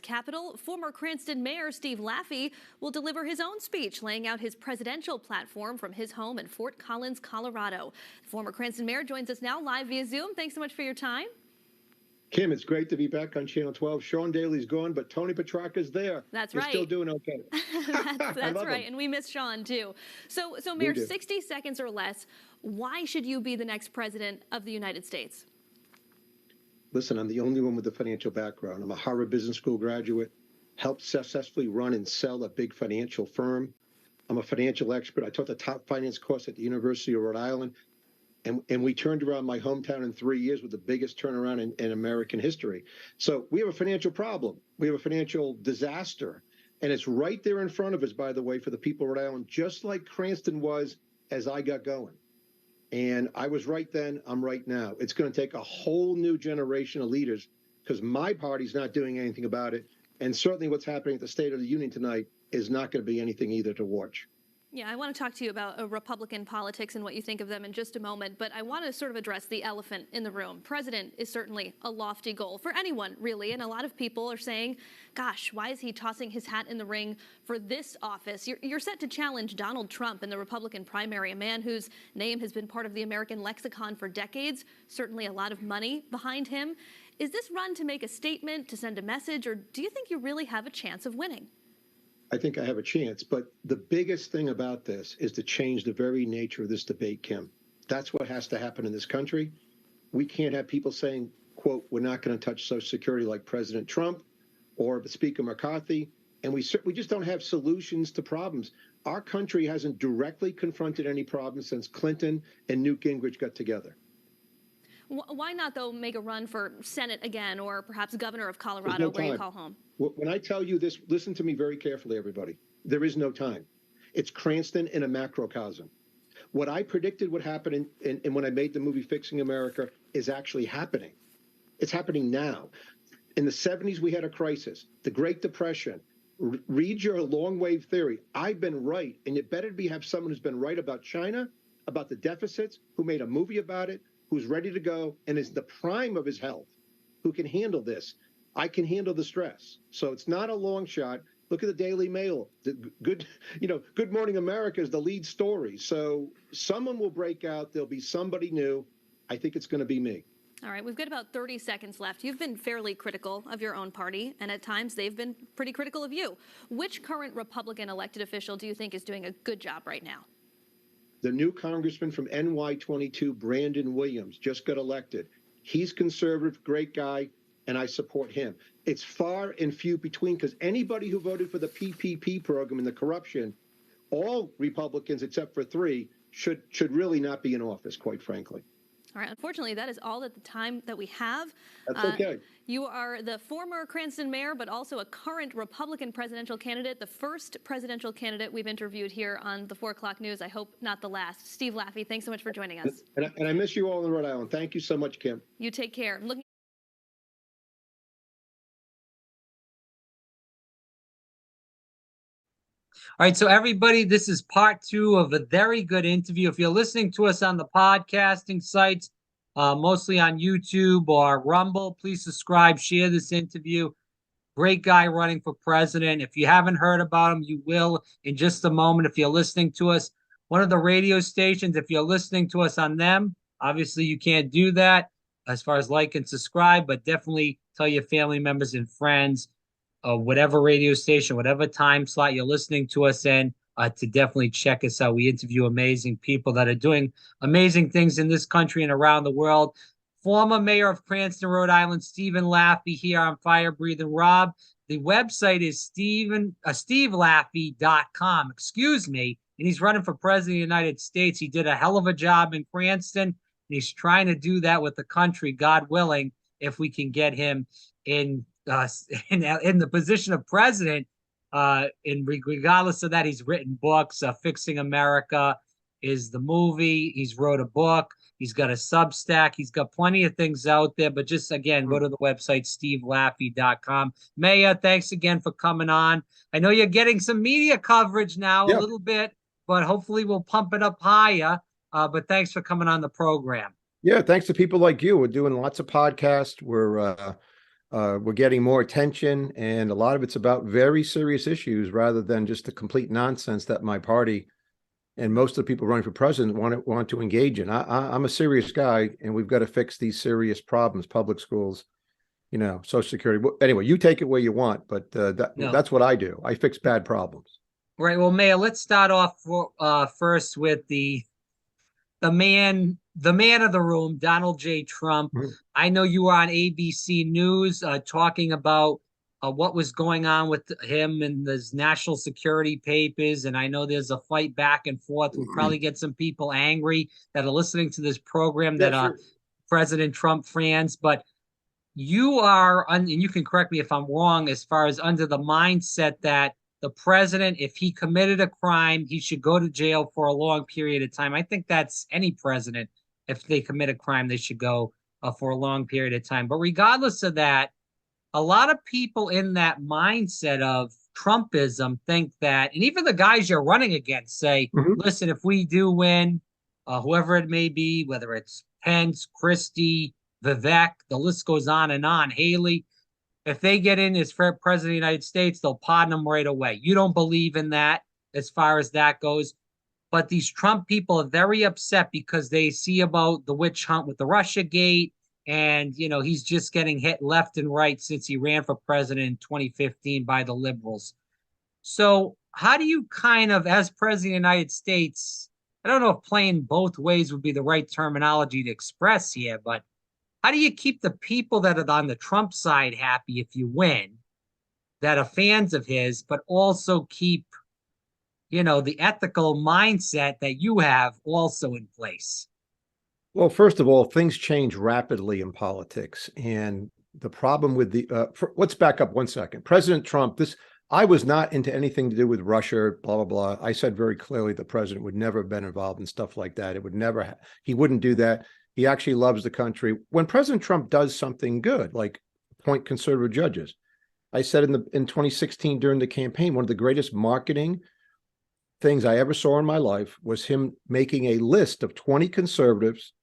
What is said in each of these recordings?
Capitol, former Cranston Mayor Steve Laffey will deliver his own speech laying out his presidential platform from his home in Fort Collins, Colorado. Former Cranston Mayor joins us now live via Zoom. Thanks so much for your time. Kim, it's great to be back on Channel 12. Sean Daly's gone, but Tony Petrarca's there. That's You're right. still doing okay. That's right. And we miss Sean, too. So Mayor, 60 seconds or less, why should you be the next president of the United States? Listen, I'm the only one with a financial background. I'm a Harvard Business School graduate, helped successfully run and sell a big financial firm. I'm a financial expert. I taught the top finance course at the University of Rhode Island. And we turned around my hometown in 3 years with the biggest turnaround in American history. So we have a financial problem. We have a financial disaster. And it's right there in front of us, by the way, for the people of Rhode Island, just like Cranston was as I got going. And I was right then, I'm right now. It's going to take a whole new generation of leaders because my party's not doing anything about it. And certainly what's happening at the State of the Union tonight is not going to be anything either to watch. Yeah, I want to talk to you about Republican politics and what you think of them in just a moment, but I want to sort of address the elephant in the room. President is certainly a lofty goal for anyone, really, and a lot of people are saying, gosh, why is he tossing his hat in the ring for this office? You're set to challenge Donald Trump in the Republican primary, a man whose name has been part of the American lexicon for decades, certainly a lot of money behind him. Is this run to make a statement, to send a message, or do you think you really have a chance of winning? I think I have a chance, but the biggest thing about this is to change the very nature of this debate, Kim. That's what has to happen in this country. We can't have people saying, quote, we're not going to touch Social Security like President Trump or Speaker McCarthy. And we just don't have solutions to problems. Our country hasn't directly confronted any problems since Clinton and Newt Gingrich got together. Why not, though, make a run for Senate again or perhaps governor of Colorado, where you call home? When I tell you this, listen to me very carefully, everybody. There is no time. It's Cranston in a macrocosm. What I predicted would happen and when I made the movie Fixing America is actually happening. It's happening now. In the 70s, we had a crisis, the Great Depression. Read your long wave theory. I've been right. And it better have someone who's been right about China, about the deficits, who made a movie about it, who's ready to go and is the prime of his health, who can handle this. I can handle the stress. So it's not a long shot. Look at the Daily Mail. Good Morning America is the lead story. So someone will break out. There'll be somebody new. I think it's going to be me. All right, we've got about 30 seconds left. You've been fairly critical of your own party, and at times they've been pretty critical of you. Which current Republican elected official do you think is doing a good job right now? The new congressman from NY22, Brandon Williams, just got elected. He's conservative, great guy, and I support him. It's far and few between because anybody who voted for the PPP program and the corruption, all Republicans except for 3 should really not be in office, quite frankly. All right. Unfortunately, that is all at the time that we have. That's okay. You are the former Cranston mayor, but also a current Republican presidential candidate, the first presidential candidate we've interviewed here on the 4 o'clock news. I hope not the last. Steve Laffey, thanks so much for joining us. And I miss you all in Rhode Island. Thank you so much, Kim. You take care. All right, so everybody, this is part 2 of a very good interview. If you're listening to us on the podcasting sites, mostly on YouTube or Rumble, please subscribe, share this interview. Great guy running for president. If you haven't heard about him, you will in just a moment. If you're listening to us, one of the radio stations, if you're listening to us on them, obviously you can't do that as far as like and subscribe, but definitely tell your family members and friends, whatever radio station, whatever time slot you're listening to us in, to definitely check us out. We interview amazing people that are doing amazing things in this country and around the world. Former mayor of Cranston, Rhode Island, Stephen Laffey here on Fire Breathing Rob. The website is SteveLaffey.com, excuse me, and he's running for president of the United States. He did a hell of a job in Cranston, and he's trying to do that with the country, God willing, if we can get him in the position of president. Regardless of that, he's written books. Fixing America is the movie. He's wrote a book. He's got a Substack. He's got plenty of things out there. But just, again, go to the website, SteveLaffey.com. Mayor, thanks again for coming on. I know you're getting some media coverage now, a little bit, but hopefully we'll pump it up higher. But thanks for coming on the program. Yeah, thanks to people like you. We're doing lots of podcasts. We're We're getting more attention, and a lot of it's about very serious issues rather than just the complete nonsense that my party and most of the people running for president want to engage in. I'm a serious guy, and we've got to fix these serious problems: public schools, Social Security. Anyway, you take it where you want, but that's what I do. I fix bad problems. Right. Well, Mayor, let's start off first with the man of the room, Donald J. Trump. Mm-hmm. I know you were on ABC News talking about what was going on with him and his national security papers. And I know there's a fight back and forth. We'll probably get some people angry that are listening to this program that are President Trump fans. But you are, and you can correct me if I'm wrong, as far as under the mindset that the president, if he committed a crime, he should go to jail for a long period of time. I think that's any president. If they commit a crime, they should go for a long period of time. But regardless of that, a lot of people in that mindset of Trumpism think that, and even the guys you're running against say, listen, if we do win, whoever it may be, whether it's Pence, Christie, Vivek, the list goes on and on, Haley, if they get in as president of the United States, they'll pardon them right away. You don't believe in that as far as that goes. But these Trump people are very upset because they see about the witch hunt with the Russiagate. And, he's just getting hit left and right since he ran for president in 2015 by the liberals. So how do you kind of, as president of the United States, I don't know if playing both ways would be the right terminology to express here, but how do you keep the people that are on the Trump side happy if you win, that are fans of his, but also keep, the ethical mindset that you have also in place? Well, first of all, things change rapidly in politics. And the problem with let's back up 1 second. President Trump, I was not into anything to do with Russia, blah, blah, blah. I said very clearly the president would never have been involved in stuff like that. It would never, he wouldn't do that. He actually loves the country. When President Trump does something good, like appoint conservative judges, I said in 2016 during the campaign, one of the greatest marketing things I ever saw in my life was him making a list of 20 conservatives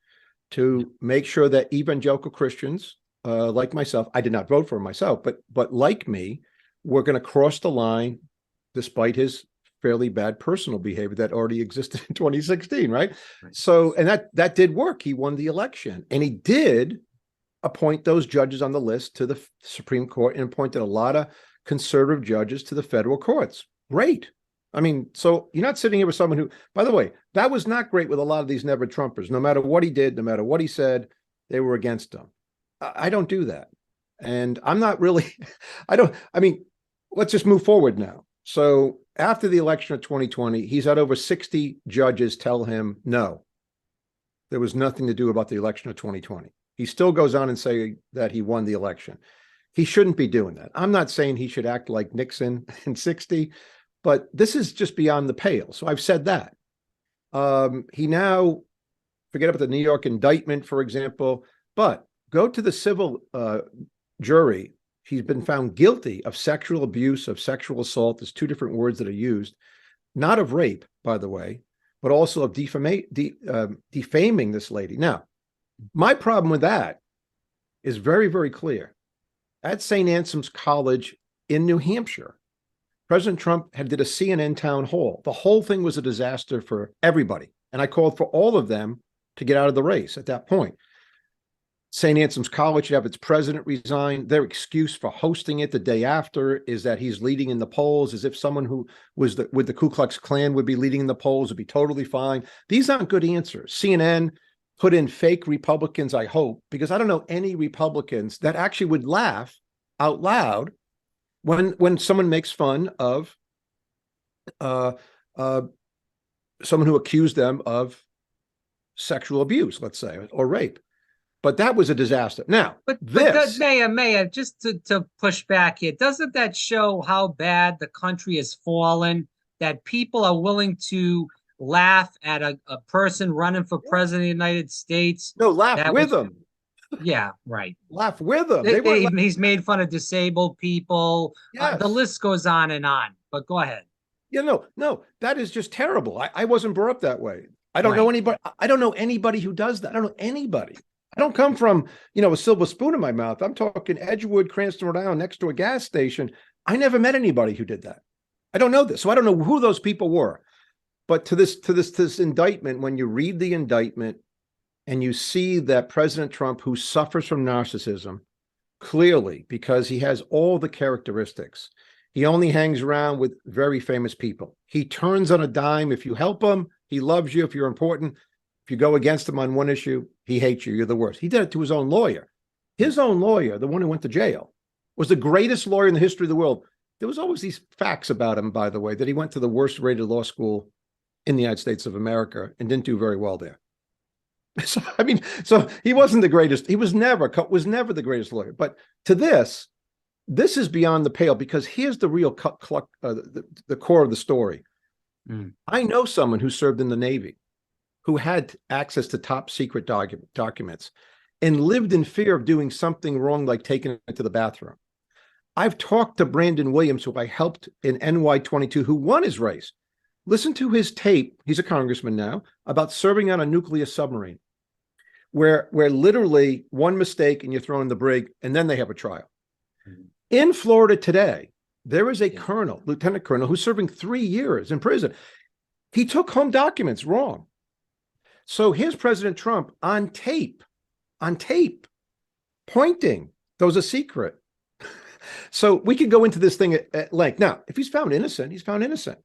to make sure that evangelical Christians, like myself, I did not vote for him myself, but like me, were going to cross the line despite his fairly bad personal behavior that already existed in 2016, right? So, and that did work. He won the election, and he did appoint those judges on the list to the Supreme Court and appointed a lot of conservative judges to the federal courts. Great. I mean, so you're not sitting here with someone who, by the way, that was not great with a lot of these never Trumpers. No matter what he did, no matter what he said, they were against him. I don't do that. And I'm not really, let's just move forward now. So after the election of 2020, he's had over 60 judges tell him, no, there was nothing to do about the election of 2020. He still goes on and say that he won the election. He shouldn't be doing that. I'm not saying he should act like Nixon in 60, but this is just beyond the pale. So I've said that. He now, forget about the New York indictment, for example, but go to the civil jury. He's been found guilty of sexual abuse, of sexual assault. There's two different words that are used, not of rape, by the way, but also of defaming this lady. Now, my problem with that is very, very clear. At St. Anselm's College in New Hampshire, President Trump did a CNN town hall. The whole thing was a disaster for everybody. And I called for all of them to get out of the race at that point. St. Anselm's College should have its president resign. Their excuse for hosting it the day after is that he's leading in the polls, as if someone who was with the Ku Klux Klan would be leading in the polls, would be totally fine. These aren't good answers. CNN put in fake Republicans, I hope, because I don't know any Republicans that actually would laugh out loud when someone makes fun of someone who accused them of sexual abuse, let's say, or rape. But that was a disaster. Now, but Mayor, just to push back here, doesn't that show how bad the country has fallen, that people are willing to laugh at a person running for president of the United States? No, laugh with them. Yeah, right. Laugh with them. He's made fun of disabled people. Yes. The list goes on and on. But go ahead. Yeah, no, that is just terrible. I wasn't brought up that way. I don't know anybody. I don't know anybody who does that. I don't know anybody. I don't come from, a silver spoon in my mouth. I'm talking Edgewood, Cranston, Rhode Island, next to a gas station. I never met anybody who did that. I don't know this. So I don't know who those people were. But to this indictment, when you read the indictment and you see that President Trump, who suffers from narcissism, clearly, because he has all the characteristics, he only hangs around with very famous people. He turns on a dime. If you help him, he loves you. If you're important, if you go against him on one issue, he hates you. You're the worst. He did it to his own lawyer. His own lawyer, the one who went to jail, was the greatest lawyer in the history of the world. There was always these facts about him, by the way, that he went to the worst rated law school in the United States of America and didn't do very well there. So he wasn't the greatest. He was never the greatest lawyer. But to this is beyond the pale, because here's the real the core of the story. I know someone who served in the Navy, who had access to top secret documents and lived in fear of doing something wrong, like taking it to the bathroom. I've talked to Brandon Williams, who I helped in NY22, who won his race. Listen to his tape. He's a congressman now, about serving on a nuclear submarine, where literally one mistake and you're thrown in the brig, and then they have a trial. In Florida today, there is a colonel, lieutenant colonel, who's serving 3 years in prison. He took home documents wrong. So here's President Trump on tape, pointing those a secret. So we could go into this thing at length. Now, if he's found innocent, he's found innocent.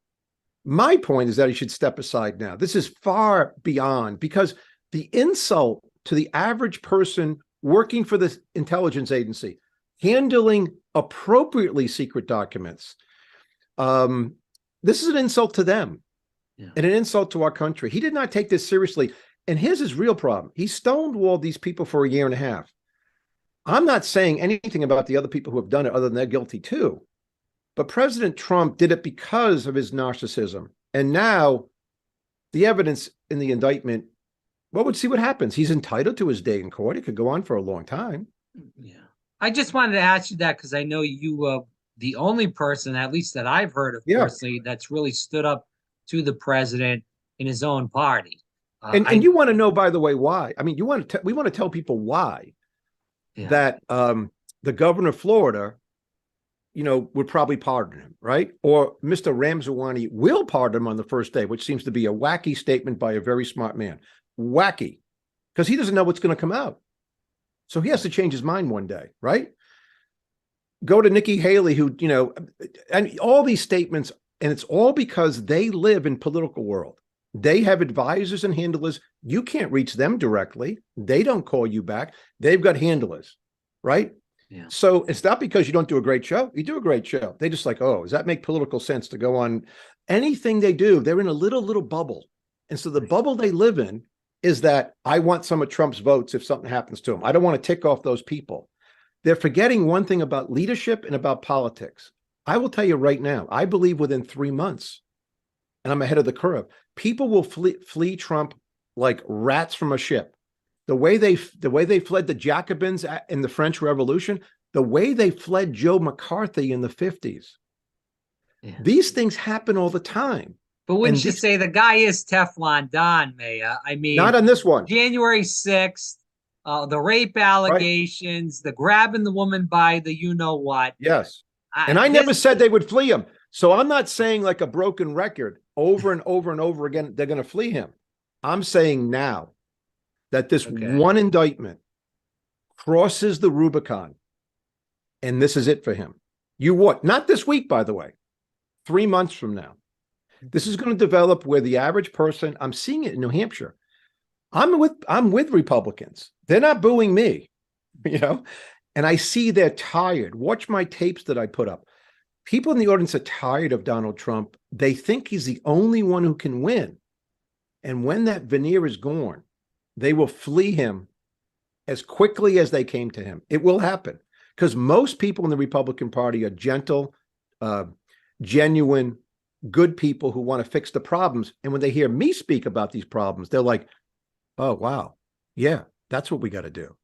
My point is that he should step aside now. This is far beyond, because the insult to the average person working for this intelligence agency, handling appropriately secret documents, this is an insult to them and an insult to our country. He did not take this seriously. And here's his real problem. He stonewalled these people for a year and a half. I'm not saying anything about the other people who have done it other than they're guilty too. But President Trump did it because of his narcissism. And now the evidence in the indictment, well, we'll see what happens. He's entitled to his day in court. It could go on for a long time. Yeah. I just wanted to ask you that because I know you, the only person, at least that I've heard of personally, that's really stood up to the president in his own party. And you want to know, by the way, why? I mean, we want to tell people why that the governor of Florida, would probably pardon him, right? Or Mr. Ramzawani will pardon him on the first day, which seems to be a wacky statement by a very smart man. Wacky, because he doesn't know what's going to come out. So he has to change his mind one day, right? Go to Nikki Haley, who, and all these statements, and it's all because they live in political world. They have advisors and handlers. You can't reach them directly. They don't call you back. They've got handlers, right? Yeah. So it's not because you don't do a great show. You do a great show. They just like, oh, does that make political sense to go on? Anything they do, they're in a little bubble. And so the bubble they live in is that I want some of Trump's votes if something happens to him. I don't want to tick off those people. They're forgetting one thing about leadership and about politics. I will tell you right now, I believe within 3 months, and I'm ahead of the curve, people will flee Trump like rats from a ship. The way they fled the Jacobins in the French Revolution, the way they fled Joe McCarthy in the 50s. Yeah. These things happen all the time. But wouldn't you say the guy is Teflon Don, Maya? I mean, not on this one. January 6th, the rape allegations, the grabbing the woman by the you-know-what. Yes. And I never said they would flee him. So I'm not saying like a broken record over and over and over again, they're going to flee him. I'm saying now that this one indictment crosses the Rubicon, and this is it for him. You what? Not this week, by the way. 3 months from now. This is going to develop where the average person, I'm seeing it in New Hampshire. I'm with Republicans. They're not booing me, and I see they're tired. Watch my tapes that I put up. People in the audience are tired of Donald Trump. They think he's the only one who can win. And when that veneer is gone, they will flee him as quickly as they came to him. It will happen because most people in the Republican Party are gentle, genuine, good people who want to fix the problems. And when they hear me speak about these problems, they're like, oh, wow. Yeah, that's what we got to do.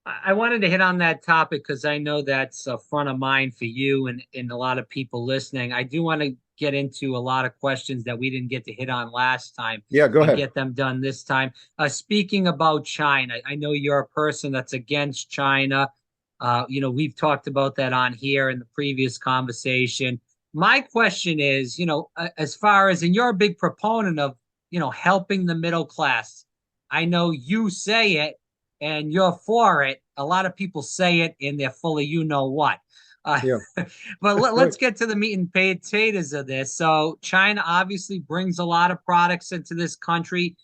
I wanted to hit on that topic because I know that's front of mind for you and a lot of people listening. I do want to get into a lot of questions that we didn't get to hit on last time. Yeah, go and ahead. get them done this time. Speaking about China, I know you're a person that's against China. We've talked about that on here in the previous conversation. My question is, as far as, and you're a big proponent of, helping the middle class. I know you say it and you're for it. A lot of people say it and they're full of what. Yeah. But let's get to the meat and potatoes of this. So China obviously brings a lot of products into this country.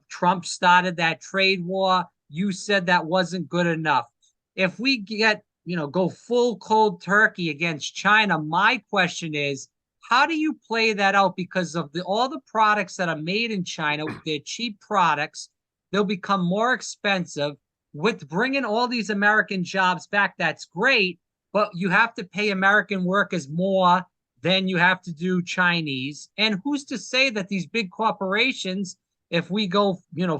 Trump started that trade war. You said that wasn't good enough. If we go full cold turkey against China, my question is, how do you play that out? Because of all the products that are made in China, they're cheap products. They'll become more expensive. With bringing all these American jobs back, that's great, but you have to pay American workers more than you have to do Chinese. And who's to say that these big corporations, if we go,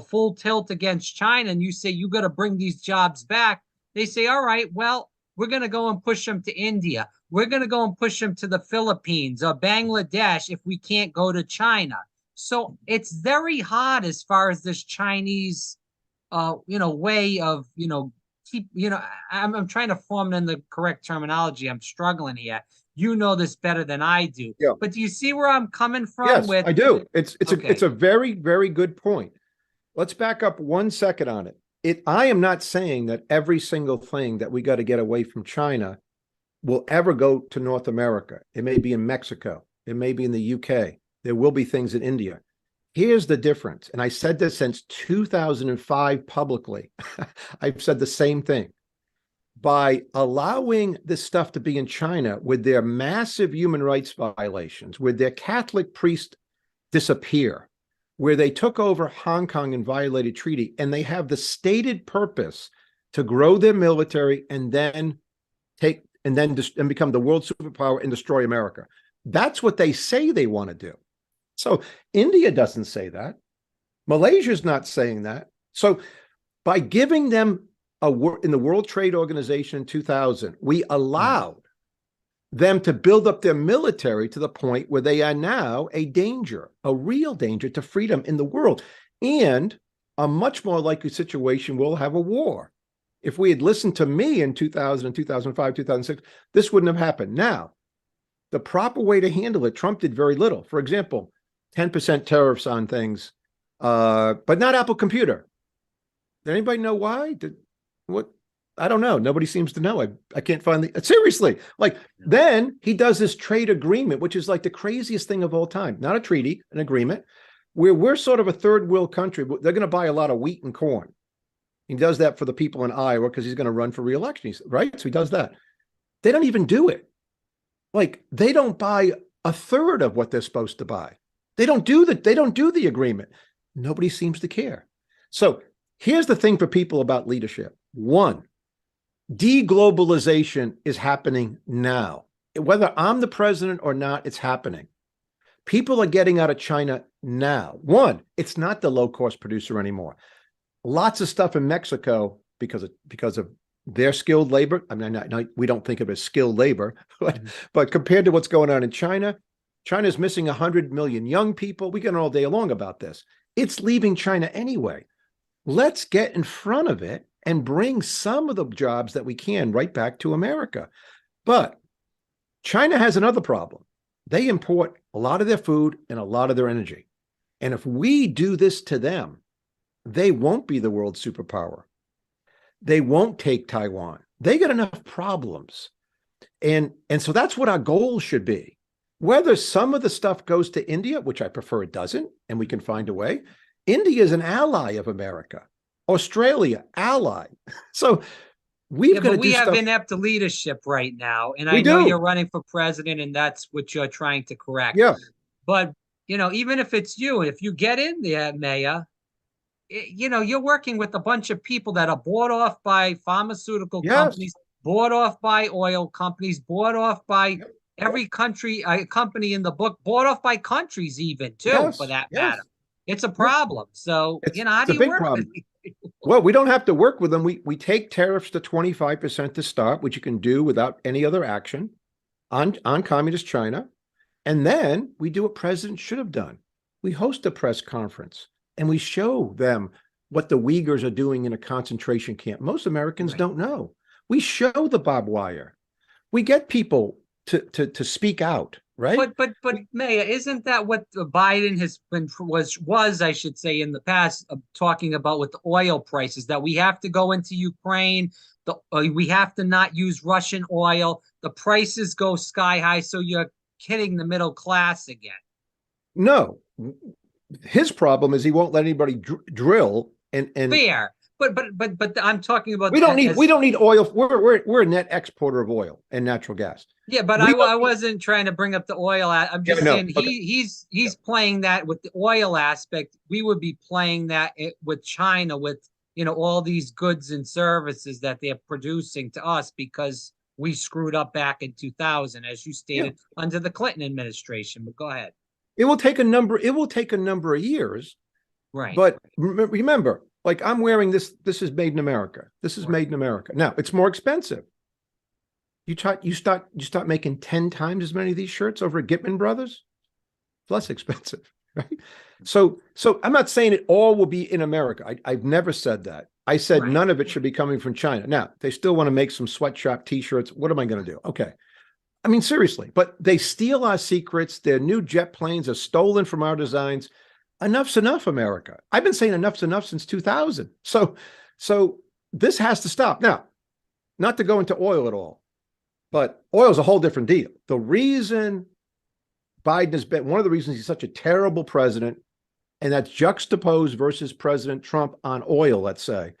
full tilt against China and you say you got to bring these jobs back, they say, all right, well, we're going to go and push them to India. We're going to go and push them to the Philippines or Bangladesh if we can't go to China. So it's very hard as far as this Chinese, way of, I'm trying to form it in the correct terminology. I'm struggling here. You know this better than I do. Yeah. But do you see where I'm coming from? Yes, with I do. It's Okay. it's a very, very good point. Let's back up 1 second on it. I am not saying that every single thing that we got to get away from China will ever go to North America. It may be in Mexico. It may be in the UK. There will be things in India. Here's the difference. And I said this since 2005 publicly. I've said the same thing. By allowing this stuff to be in China with their massive human rights violations, with their Catholic priests disappear, where they took over Hong Kong and violated treaty, and they have the stated purpose to grow their military and then become the world superpower and destroy America. That's what they say they want to do. So India doesn't say that. Malaysia's not saying that. So by giving them in the World Trade Organization in 2000, we allowed them to build up their military to the point where they are now a danger, a real danger to freedom in the world. And a much more likely situation, we'll have a war. If we had listened to me in 2000, 2005, 2006, this wouldn't have happened. Now, the proper way to handle it, Trump did very little. For example, 10% tariffs on things, but not Apple Computer. Did anybody know why? What? I don't know. Nobody seems to know. I can't find seriously. Then he does this trade agreement, which is like the craziest thing of all time. Not a treaty, an agreement, where we're sort of a third world country. They're going to buy a lot of wheat and corn. He does that for the people in Iowa because he's going to run for re-election, right? So he does that. They don't even do it. They don't buy a third of what they're supposed to buy. They don't do the agreement. Nobody seems to care. So here's the thing for people about leadership. One, deglobalization is happening now. Whether I'm the president or not, it's happening. People are getting out of China now. One, it's not the low-cost producer anymore. Lots of stuff in Mexico because of their skilled labor. I mean, we don't think of it as skilled labor, but compared to what's going on in China, China's missing 100 million young people. We get on all day long about this. It's leaving China anyway. Let's get in front of it and bring some of the jobs that we can right back to America. But China has another problem. They import a lot of their food and a lot of their energy. And if we do this to them, they won't be the world superpower. They won't take Taiwan. They got enough problems. And so that's what our goal should be. Whether some of the stuff goes to India, which I prefer it doesn't, and we can find a way. India is an ally of America. Australia, ally. So we have inept leadership right now. And I know you're running for president and that's what you're trying to correct. Yeah. But, even if it's you, if you get in there, Mayor, you're working with a bunch of people that are bought off by pharmaceutical companies, bought off by oil companies, bought off by every company in the book, bought off by countries even too, for that matter. It's a problem. So, how do you work with it? Well, we don't have to work with them. We take tariffs to 25% to start, which you can do without any other action on communist China. And then we do what presidents should have done. We host a press conference and we show them what the Uyghurs are doing in a concentration camp. Most Americans don't know. We show the barbed wire. We get people to speak out, right? But Maya, isn't that what Biden has been was I should say in the past talking about with the oil prices, that we have to go into Ukraine, we have to not use Russian oil, the prices go sky high, so you're kidding the middle class again. No, his problem is he won't let anybody drill and fair. But I'm talking about we don't need oil. We're a net exporter of oil and natural gas. Yeah, but I wasn't trying to bring up the oil. I'm just saying he's playing that with the oil aspect. We would be playing that with China, with all these goods and services that they're producing to us because we screwed up back in 2000, as you stated, under the Clinton administration. But go ahead. It will take a number of years. Right. But remember, like I'm wearing this is made in America. This is made in America. Now it's more expensive. You start making 10 times as many of these shirts over at Gitman Brothers. It's less expensive, right? So I'm not saying it all will be in America. I've never said that. I said none of it should be coming from China. Now they still want to make some sweatshop T-shirts. What am I going to do? Okay. I mean, seriously, but they steal our secrets. Their new jet planes are stolen from our designs. Enough's enough, America. I've been saying enough's enough since 2000. So this has to stop. Now, not to go into oil at all, but oil is a whole different deal. The reason Biden has been, one of the reasons he's such a terrible president, and that's juxtaposed versus President Trump on oil, let's say.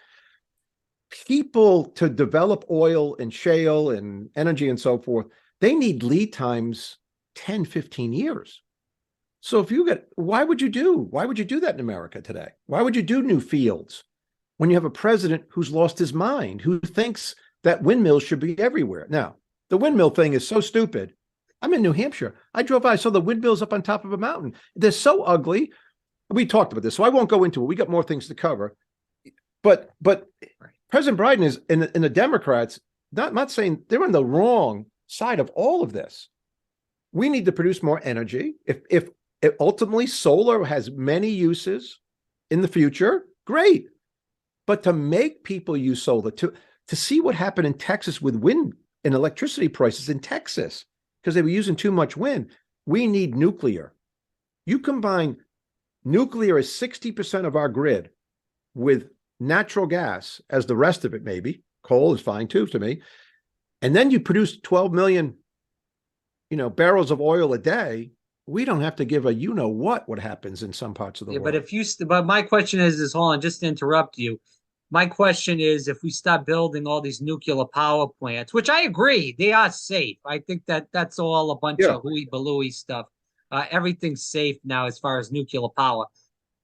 People to develop oil and shale and energy and so forth, they need lead times 10, 15 years. So why would you do that in America today? Why would you do new fields when you have a president who's lost his mind, who thinks that windmills should be everywhere? Now, the windmill thing is so stupid. I'm in New Hampshire. I drove by, I saw the windmills up on top of a mountain. They're so ugly. We talked about this, so I won't go into it. We got more things to cover. But President Biden is, and the Democrats, not saying they're on the wrong side of all of this. We need to produce more energy. If ultimately solar has many uses in the future, great. But to make people use solar, to see what happened in Texas with wind and electricity prices in Texas, because they were using too much wind, we need nuclear. You combine nuclear as 60% of our grid with natural gas as the rest of it, maybe. Coal is fine too to me. And then you produce 12 million, barrels of oil a day. We don't have to give a what happens in some parts of the world. But my question is hold on, just to interrupt you. My question is, if we stop building all these nuclear power plants, which I agree, they are safe. I think that's all a bunch of hooey-balooey stuff. Everything's safe now as far as nuclear power.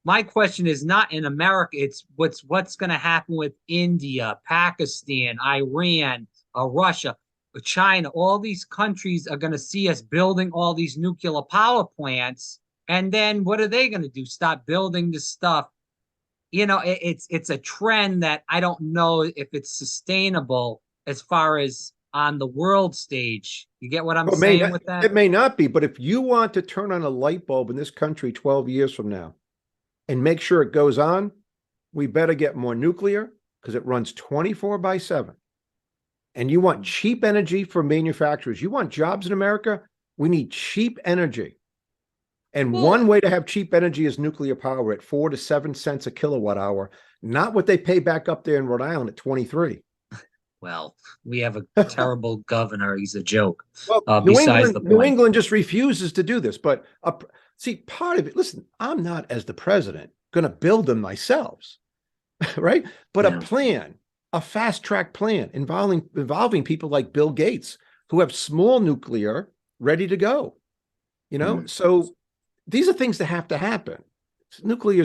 My question is not in America. It's what's going to happen with India, Pakistan, Iran, Russia, China. All these countries are going to see us building all these nuclear power plants. And then what are they going to do? Stop building this stuff. It's a trend that I don't know if it's sustainable as far as on the world stage. You get what I'm saying with that? It may not be, but if you want to turn on a light bulb in this country 12 years from now and make sure it goes on, we better get more nuclear because it runs 24/7. And you want cheap energy for manufacturers. You want jobs in America? We need cheap energy. And one way to have cheap energy is nuclear power at 4 to 7 cents a kilowatt hour, not what they pay back up there in Rhode Island at 23. Well, we have a terrible governor. He's a joke. Well, New England just refuses to do this. But see, part of it, listen, I'm not, as the president, going to build them myself, right? But a plan, a fast track plan involving people like Bill Gates, who have small nuclear ready to go. So these are things that have to happen. Nuclear,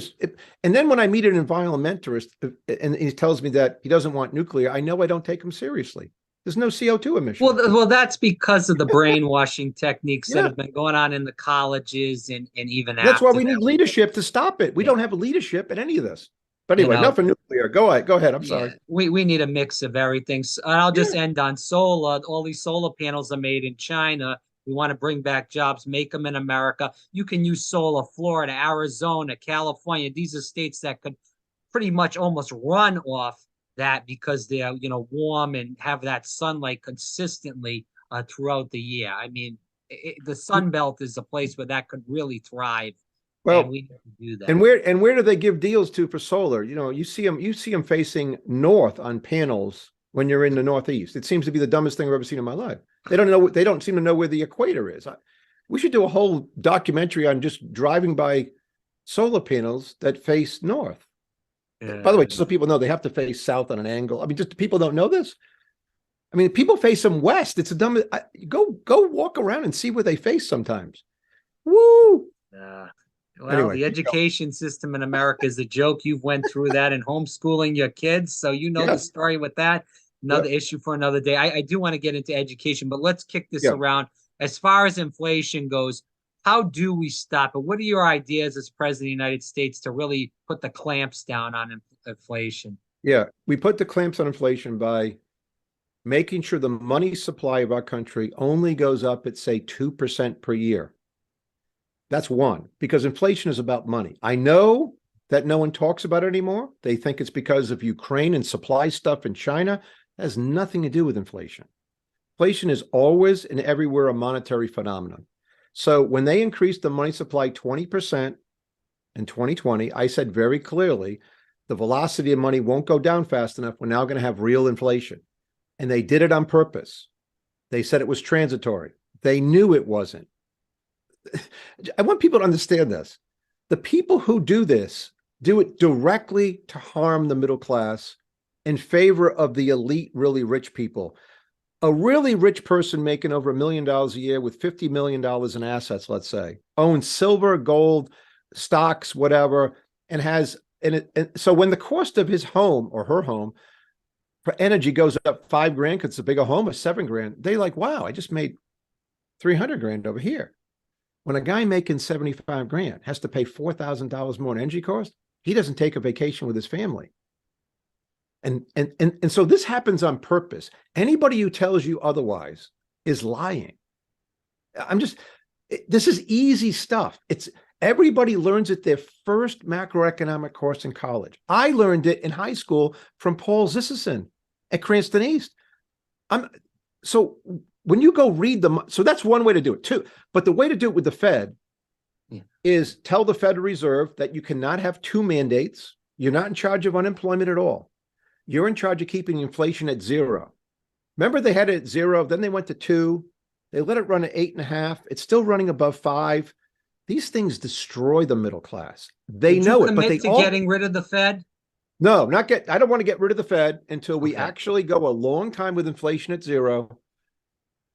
and then when I meet an environmentalist and he tells me that he doesn't want nuclear, I know I don't take him seriously. There's no CO2 emissions. Well, that's because of the brainwashing techniques that have been going on in the colleges and even that's why we need leadership to stop it. We don't have leadership in any of this. But anyway, enough for nuclear. Go ahead. I'm sorry. We need a mix of everything. So I'll just end on solar. All these solar panels are made in China, We want to bring back jobs, make them in America. You can use solar, Florida, Arizona, California. These are states that could pretty much almost run off that because they're, warm and have that sunlight consistently throughout the year. I mean, the Sun Belt is a place where that could really thrive. Well, and we need to do that. And where do they give deals to for solar? You see them facing north on panels when you're in the Northeast. It seems to be the dumbest thing I've ever seen in my life. They don't seem to know where the equator is. We should do a whole documentary on just driving by solar panels that face north. By the way, just so people know, they have to face south on an angle. I mean, just people don't know this. I mean, people face them west. It's a dumb. Go walk around and see where they face sometimes. Woo! Well, Anyway, the education system in America is a joke. You've went through that in homeschooling your kids, so you know the story with that. Another issue for another day. I do want to get into education, but let's kick this around. As far as inflation goes, how do we stop it? What are your ideas as President of the United States to really put the clamps down on inflation? Yeah, we put the clamps on inflation by making sure the money supply of our country only goes up at, say, 2% per year. That's one, because inflation is about money. I know that no one talks about it anymore. They think it's because of Ukraine and supply stuff in China. That has nothing to do with inflation. Inflation is always and everywhere a monetary phenomenon. So when they increased the money supply 20% in 2020, I said very clearly, the velocity of money won't go down fast enough. We're now going to have real inflation. And they did it on purpose. They said it was transitory. They knew it wasn't. I want people to understand this. The people who do this do it directly to harm the middle class in favor of the elite, really rich people. A really rich person making over $1 million a year with $50 million in assets, let's say, owns silver, gold, stocks, whatever, and so when the cost of his home or her home for energy goes up $5 grand because it's a bigger home, or $7 grand, they like, wow, I just made 300 grand over here. When a guy making 75 grand has to pay $4,000 more in energy cost, he doesn't take a vacation with his family. And so this happens on purpose. Anybody who tells you otherwise is lying. This is easy stuff. Everybody learns it their first macroeconomic course in college. I learned it in high school from Paul Zissison at Cranston East. So when you go read so that's one way to do it too. But the way to do it with the Fed is tell the Federal Reserve that you cannot have two mandates. You're not in charge of unemployment at all. You're in charge of keeping inflation at 0. Remember, they had it at 0, then they went to 2. They let it run at 8.5. It's still running above 5. These things destroy the middle class. They know it, but they all getting rid of the Fed. No, I don't want to get rid of the Fed until we actually go a long time with inflation at 0.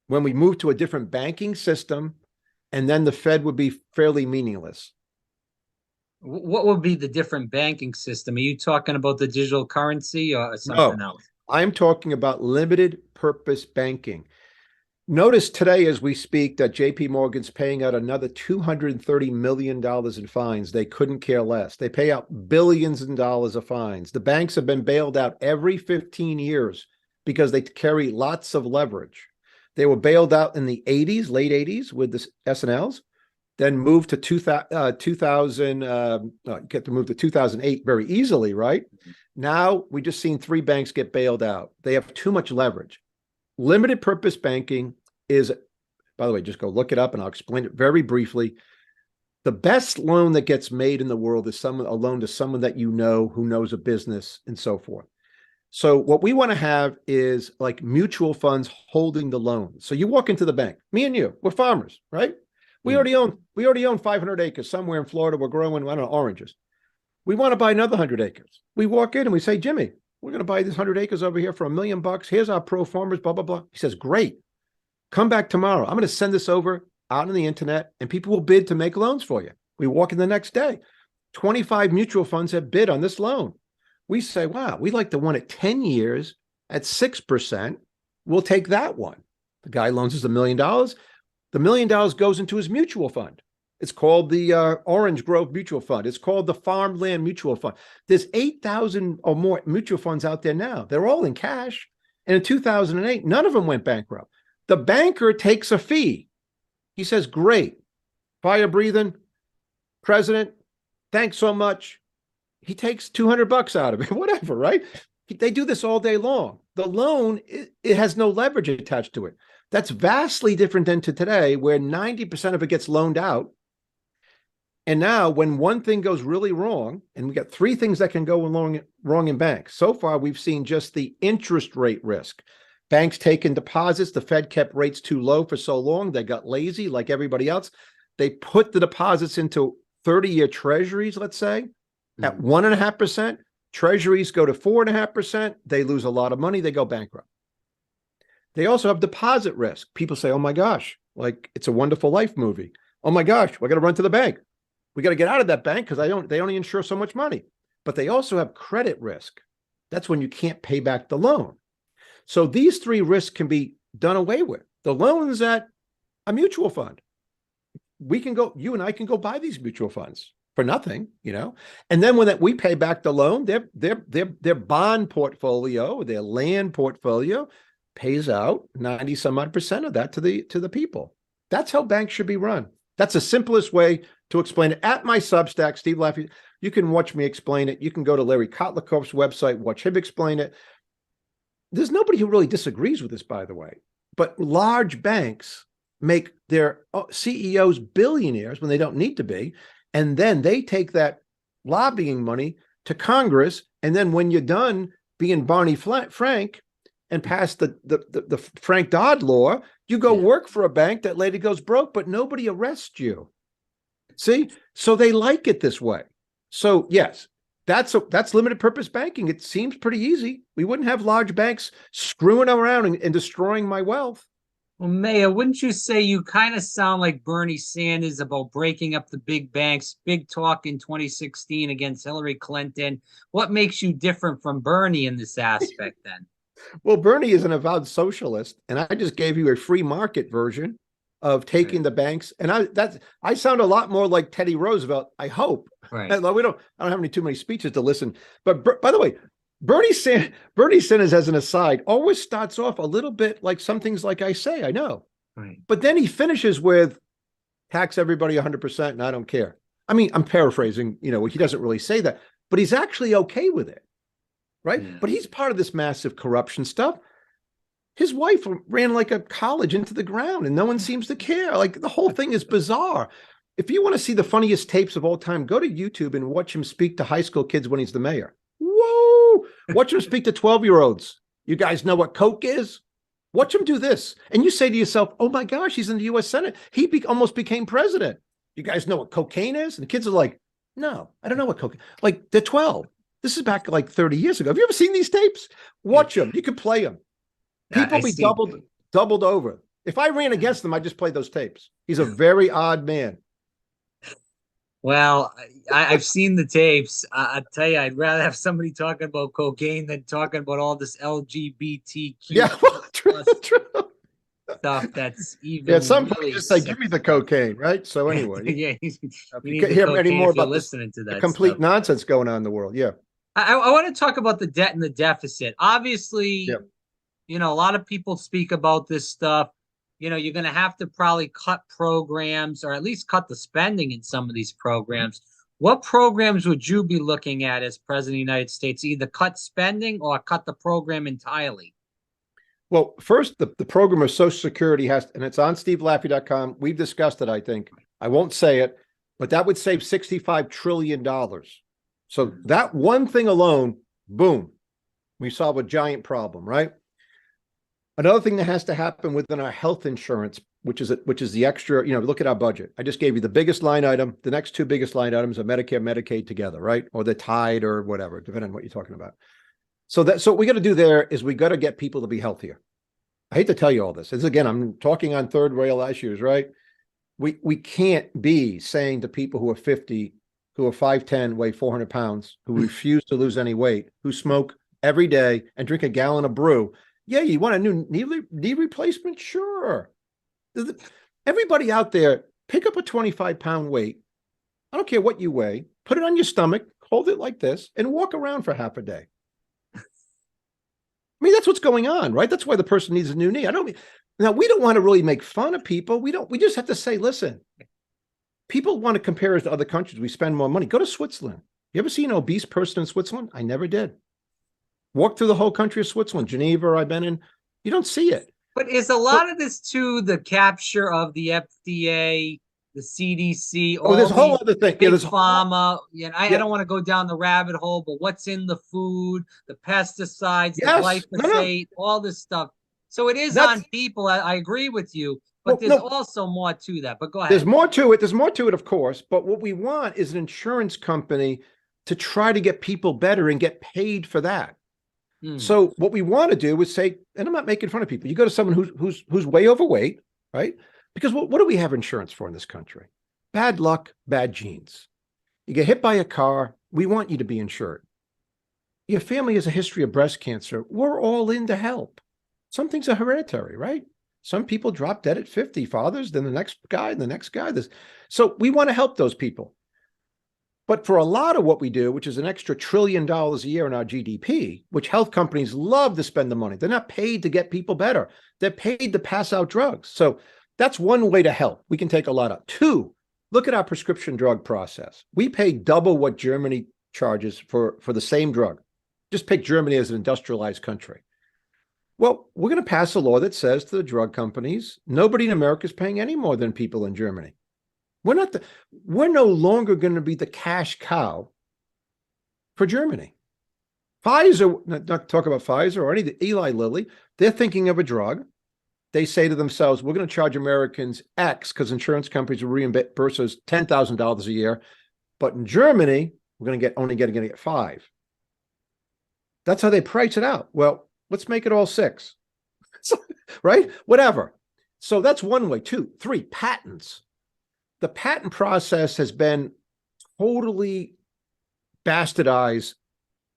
When we move to a different banking system, and then the Fed would be fairly meaningless. What would be the different banking system? Are you talking about the digital currency or something else? I'm talking about limited purpose banking. Notice today as we speak that JP Morgan's paying out another $230 million in fines. They couldn't care less. They pay out billions in dollars of fines. The banks have been bailed out every 15 years because they carry lots of leverage. They were bailed out in the 80s, late 80s with the S&Ls, then moved to 2008 very easily, right? Now we just seen 3 banks get bailed out. They have too much leverage. Limited purpose banking is, by the way, just go look it up and I'll explain it very briefly. The best loan that gets made in the world is a loan to someone that you know who knows a business and so forth. So what we want to have is like mutual funds holding the loan. So you walk into the bank, me and you, we're farmers, right? We already own 500 acres somewhere in Florida. We're growing, I don't know, oranges. We want to buy another 100 acres. We walk in and we say, Jimmy, we're going to buy this 100 acres over here for $1 million. Here's our pro formas, blah, blah, blah. He says, great. Come back tomorrow. I'm going to send this over out on the internet and people will bid to make loans for you. We walk in the next day. 25 mutual funds have bid on this loan. We say, wow, we like the one at 10 years at 6%. We'll take that one. The guy loans us $1 million. The $1 million goes into his mutual fund. It's called the Orange Grove Mutual Fund. It's called the Farmland Mutual Fund. There's 8,000 or more mutual funds out there now. They're all in cash. And in 2008, none of them went bankrupt. The banker takes a fee. He says, great, fire breathing, president, thanks so much. He takes $200 out of it, whatever, right? They do this all day long. The loan, it has no leverage attached to it. That's vastly different than to today, where 90% of it gets loaned out. And now when one thing goes really wrong, and we got three things that can go wrong in banks. So far, we've seen just the interest rate risk. Banks taking deposits. The Fed kept rates too low for so long. They got lazy like everybody else. They put the deposits into 30-year treasuries, let's say, at 1.5%. Treasuries go to 4.5%. They lose a lot of money. They go bankrupt. They also have deposit risk. People say, oh my gosh, like It's a Wonderful Life movie. Oh my gosh, we're going to run to the bank. We got to get out of that bank because they only insure so much money. But they also have credit risk. That's when you can't pay back the loan. So these three risks can be done away with. The loan's at a mutual fund. You and I can go buy these mutual funds for nothing, And then when we pay back the loan, their bond portfolio, their land portfolio pays out 90 some odd percent of that to the people. That's how banks should be run. That's the simplest way to explain it. At my Substack, Steve Laffey, you can watch me explain it. You can go to Larry Kotlakoff's website, watch him explain it. There's nobody who really disagrees with this, by the way. But large banks make their CEOs billionaires when they don't need to be. And then they take that lobbying money to Congress. And then when you're done being Barney Frank and pass the Frank Dodd law, you go work for a bank that later goes broke, but nobody arrests you. See? So they like it this way. So yes, that's limited purpose banking. It seems pretty easy. We wouldn't have large banks screwing around and destroying my wealth. Well, Mayor, wouldn't you say you kind of sound like Bernie Sanders about breaking up the big banks? Big talk in 2016 against Hillary Clinton. What makes you different from Bernie in this aspect then? Well, Bernie is an avowed socialist, and I just gave you a free market version of taking the banks. And I sound a lot more like Teddy Roosevelt, I hope. Right. I don't have too many speeches to listen. But by the way, Bernie Sanders, as an aside, always starts off a little bit like some things like I say, I know. Right. But then he finishes with tax everybody 100% and I don't care. I mean, I'm paraphrasing, he doesn't really say that, but he's actually okay with it. Right. Yeah. But he's part of this massive corruption stuff. His wife ran like a college into the ground and no one seems to care. Like the whole thing is bizarre. If you want to see the funniest tapes of all time, go to YouTube and watch him speak to high school kids when he's the mayor. Whoa! Watch him speak to 12-year-olds. You guys know what Coke is? Watch him do this. And you say to yourself, oh my gosh, he's in the US Senate. He almost became president. You guys know what cocaine is? And the kids are like, no, I don't know what cocaine. Like they're 12. This is back like 30 years ago. Have you ever seen these tapes? Watch them. You can play them. People be doubled over. If I ran against them, I'd just play those tapes. He's a very odd man. Well, I've seen the tapes. I tell you, I'd rather have somebody talking about cocaine than talking about all this LGBTQ true. stuff. That's even somebody really just say, give me the cocaine, right? So anyway, yeah, you can't hear any more about listening to that complete stuff. Nonsense going on in the world. Yeah, I want to talk about the debt and the deficit. Obviously, a lot of people speak about this stuff. You're going to have to probably cut programs or at least cut the spending in some of these programs. What programs would you be looking at as president of the United States? Either cut spending or cut the program entirely? Well, first, the program of Social Security and it's on stevelaffey.com. We've discussed it, I think. I won't say it, but that would save $65 trillion. So that one thing alone, boom, we solve a giant problem, right? Another thing that has to happen within our health insurance, which is the extra, look at our budget. I just gave you the biggest line item. The next two biggest line items are Medicare, Medicaid together, right? Or they're tied or whatever, depending on what you're talking about. So what we got to do there is we got to get people to be healthier. I hate to tell you all this. Again, I'm talking on third rail issues, right? We can't be saying to people who are 50, who are 5'10", weigh 400 pounds, who refuse to lose any weight, who smoke every day and drink a gallon of brew. Yeah, you want a new knee replacement? Sure. Everybody out there, pick up a 25-pound weight. I don't care what you weigh. Put it on your stomach, hold it like this, and walk around for half a day. I mean, that's what's going on, right? That's why the person needs a new knee. Now we don't want to really make fun of people. We just have to say, listen, people want to compare us to other countries. We spend more money. Go to Switzerland. You ever see an obese person in Switzerland? I never did. Walk through the whole country of Switzerland, Geneva, I've been in. You don't see it. But is a lot of this too the capture of the FDA, the CDC? There's a whole other thing. Big pharma. I don't want to go down the rabbit hole, but what's in the food, the pesticides, the glyphosate, all this stuff. So it is on people. I agree with you, but there's also more to that. But go ahead. There's more to it. There's more to it, of course. But what we want is an insurance company to try to get people better and get paid for that. So what we want to do is say, and I'm not making fun of people. You go to someone who's way overweight, right? Because what do we have insurance for in this country? Bad luck, bad genes. You get hit by a car, we want you to be insured. Your family has a history of breast cancer. We're all in to help. Some things are hereditary, right? Some people drop dead at 50, fathers, then the next guy, and the next guy. So we want to help those people. But for a lot of what we do, which is an extra $1 trillion a year in our GDP, which health companies love to spend the money. They're not paid to get people better. They're paid to pass out drugs. So that's one way to help. We can take a lot out. Two, look at our prescription drug process. We pay double what Germany charges for the same drug. Just pick Germany as an industrialized country. Well, we're going to pass a law that says to the drug companies, nobody in America is paying any more than people in Germany. We're no longer going to be the cash cow for Germany. Pfizer, not talk about Pfizer or any Eli Lilly, they're thinking of a drug. They say to themselves, we're going to charge Americans X because insurance companies will reimburse us $10,000 a year. But in Germany, we're going to only getting to get 5. That's how they price it out. Well, let's make it all 6, right? Whatever. So that's one way. 2, 3, patents. The patent process has been totally bastardized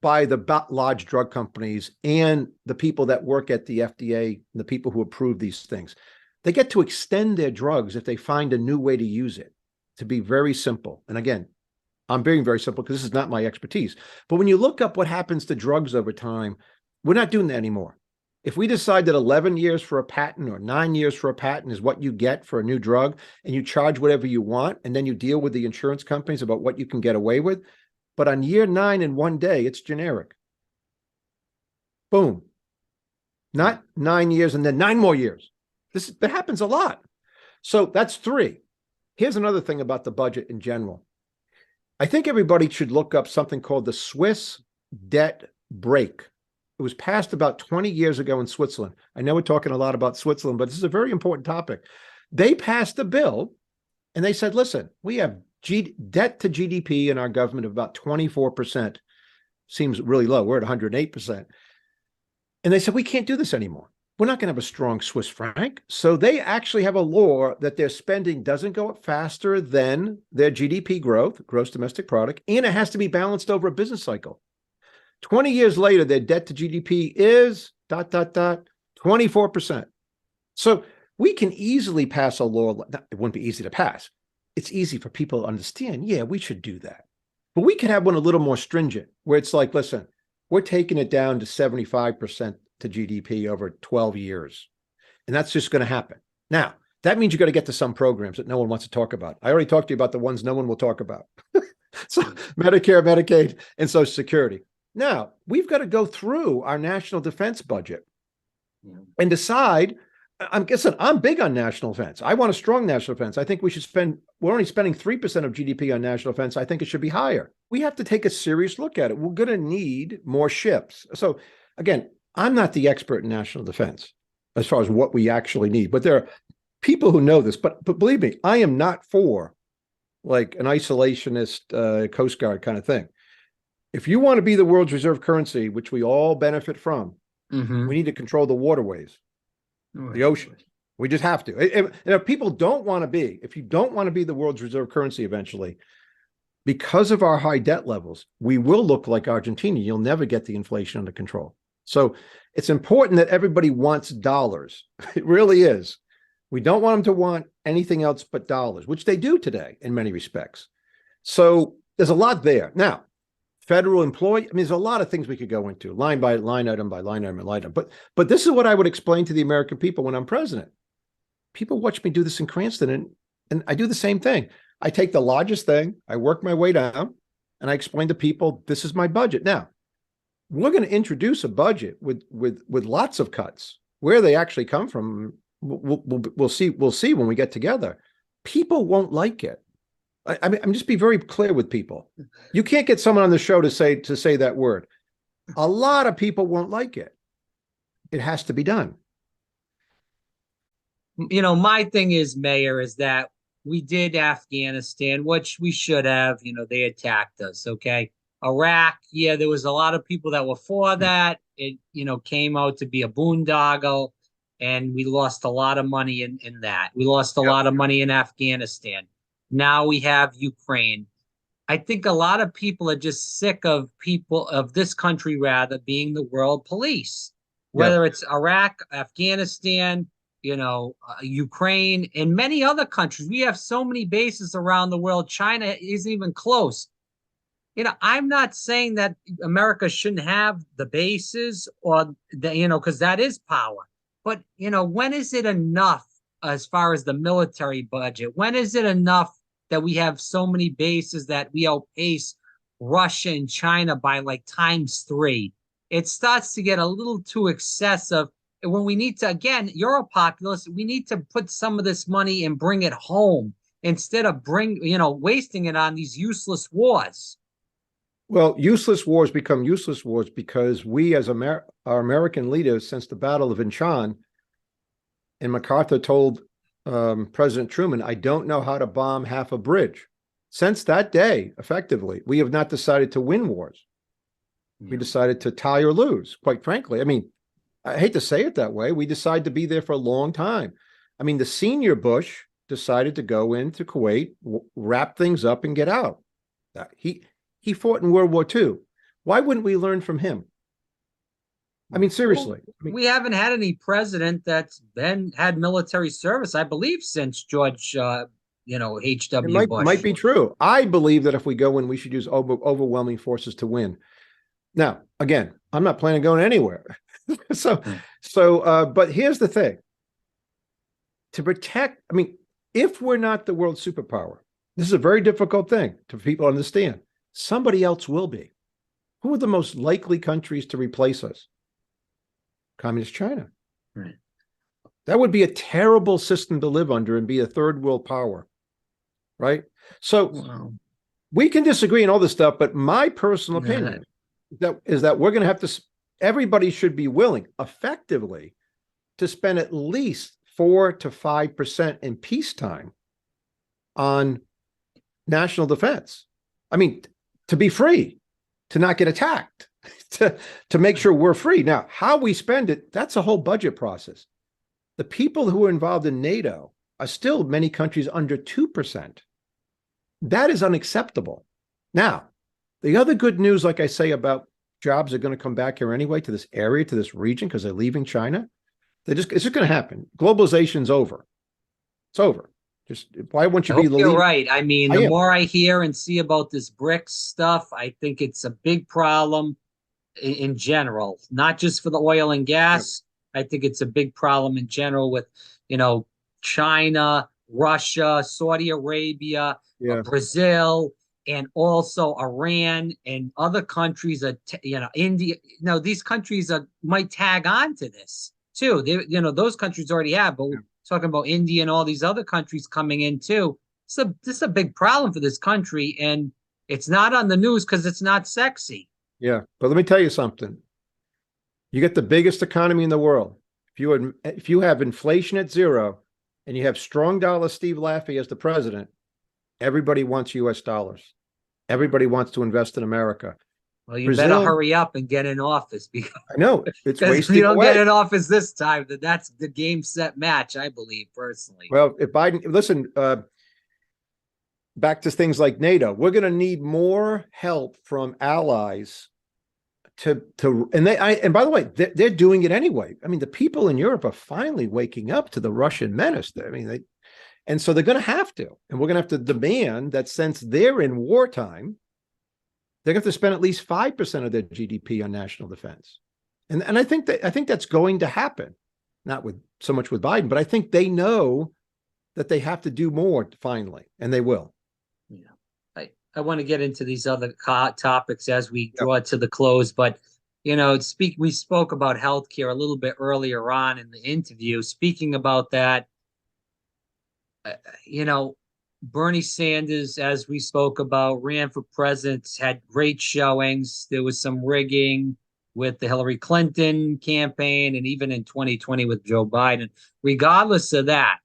by the large drug companies and the people that work at the FDA and the people who approve these things. They get to extend their drugs if they find a new way to use it, to be very simple. And again, I'm being very simple because this is not my expertise. But when you look up what happens to drugs over time, we're not doing that anymore. If we decide that 11 years for a patent or 9 years for a patent is what you get for a new drug, and you charge whatever you want, and then you deal with the insurance companies about what you can get away with, but on year 9 in one day, it's generic. Boom. Not 9 years and then 9 more years. That happens a lot. So that's 3. Here's another thing about the budget in general. I think everybody should look up something called the Swiss debt brake. It was passed about 20 years ago in Switzerland. I know we're talking a lot about Switzerland, but this is a very important topic. They passed a bill and they said, listen, we have debt to GDP in our government of about 24%. Seems really low. We're at 108%. And they said, we can't do this anymore. We're not going to have a strong Swiss franc. So they actually have a law that their spending doesn't go up faster than their GDP growth, gross domestic product, and it has to be balanced over a business cycle. 20 years later, their debt to GDP is ... 24%. So we can easily pass a law. It wouldn't be easy to pass. It's easy for people to understand. Yeah, we should do that. But we can have one a little more stringent where it's like, listen, we're taking it down to 75% to GDP over 12 years. And that's just going to happen. Now, that means you got to get to some programs that no one wants to talk about. I already talked to you about the ones no one will talk about. So Medicare, Medicaid, and Social Security. Now, we've got to go through our national defense budget and decide. I'm big on national defense. I want a strong national defense. I think we're only spending 3% of GDP on national defense. I think it should be higher. We have to take a serious look at it. We're going to need more ships. So again, I'm not the expert in national defense as far as what we actually need, but there are people who know this. But believe me, I am not for like an isolationist Coast Guard kind of thing. If you want to be the world's reserve currency, which we all benefit from, we need to control the waterways, the oceans. We just have to. And if people don't want to be, if you don't want to be the world's reserve currency eventually, because of our high debt levels, we will look like Argentina. You'll never get the inflation under control. So it's important that everybody wants dollars. It really is. We don't want them to want anything else but dollars, which they do today in many respects. So there's a lot there. Now, federal employee. I mean, there's a lot of things we could go into, line by line item by line item and line item. But this is what I would explain to the American people when I'm president. People watch me do this in Cranston, and I do the same thing. I take the largest thing, I work my way down, and I explain to people, this is my budget. Now, we're going to introduce a budget with lots of cuts. Where they actually come from, we'll see when we get together. People won't like it. I mean, I'm just be very clear with people. You can't get someone on the show to say that word. A lot of people won't like it. It has to be done. You know, my thing is, Mayor, is that we did Afghanistan, which we should have. You know, they attacked us. Okay. Iraq, yeah, there was a lot of people that were for that. It, you know, came out to be a boondoggle, and we lost a lot of money in that. We lost a lot of money in Afghanistan. Now we have Ukraine. I think a lot of people are just sick of people of this country, rather, being the world police, whether it's Iraq, Afghanistan, you know, Ukraine, and many other countries. We have so many bases around the world. China isn't even close. You know, I'm not saying that America shouldn't have the bases or the, you know, because that is power. But, you know, when is it enough as far as the military budget? When is it enough that we have so many bases that we outpace Russia and China by like ×3? It starts to get a little too excessive. When we need to, again, you're a populist, we need to put some of this money and bring it home instead of wasting it on these useless wars. Well, useless wars become useless wars because we, as our American leaders, since the Battle of Inchon, and MacArthur told President Truman, I don't know how to bomb half a bridge. Since that day, effectively, we have not decided to win wars. We decided to tie or lose, quite frankly. I mean, I hate to say it that way. We decided to be there for a long time. I mean, the senior Bush decided to go into Kuwait, wrap things up, and get out. He fought in World War II. Why wouldn't we learn from him? I mean, seriously. Well, we haven't had any president that's had military service, I believe, since George, H.W. Bush. Might be true. I believe that if we go in, we should use overwhelming forces to win. Now, again, I'm not planning on going anywhere. But here's the thing. To protect, I mean, if we're not the world superpower, this is a very difficult thing for people to understand. Somebody else will be. Who are the most likely countries to replace us? Communist China. Right. That would be a terrible system to live under and be a third world power. Right? So we can disagree on all this stuff, but my personal opinion is that we're going to have to, everybody should be willing effectively to spend at least 4 to 5% in peacetime on national defense. I mean, to be free, to not get attacked, to make sure we're free. Now, how we spend it, that's a whole budget process. The people who are involved in NATO are still many countries under 2%. That is unacceptable. Now, the other good news, like I say, about jobs are going to come back here anyway to this area, to this region, because they're leaving China. It's just going to happen. Globalization's over. It's over. Just why won't you be the leader? You're right. I mean, the more I hear and see about this BRICS stuff, I think it's a big problem in general, not just for the oil and gas. I think it's a big problem in general with, China, Russia, Saudi Arabia, Brazil, and also Iran and other countries, India. These countries might tag on to this too. Those countries already have, but talking about India and all these other countries coming in too. So this is a big problem for this country, and it's not on the news because it's not sexy. Yeah, but let me tell you something. You get the biggest economy in the world. If you have inflation at 0 and you have strong dollar Steve Laffey as the president, everybody wants U.S. dollars. Everybody wants to invest in America. Well, you better hurry up and get in office because I know it's wasting if you don't get in office this time, then that's the game set match, I believe personally. Well, if Biden, listen, back to things like NATO, we're going to need more help from allies and by the way, they're doing it anyway. I mean, the people in Europe are finally waking up to the Russian menace. I mean, so they're going to have to, and we're going to have to demand that since they're in wartime, They're going to have to spend at least 5% of their GDP on national defense. And I think that's going to happen. Not with so much with Biden, but I think they know that they have to do more finally, and they will. Yeah. I want to get into these other topics as we draw to the close, but we spoke about healthcare a little bit earlier on in the interview. Speaking about that, Bernie Sanders, as we spoke about, ran for president, had great showings. There was some rigging with the Hillary Clinton campaign and even in 2020 with Joe Biden. Regardless of that,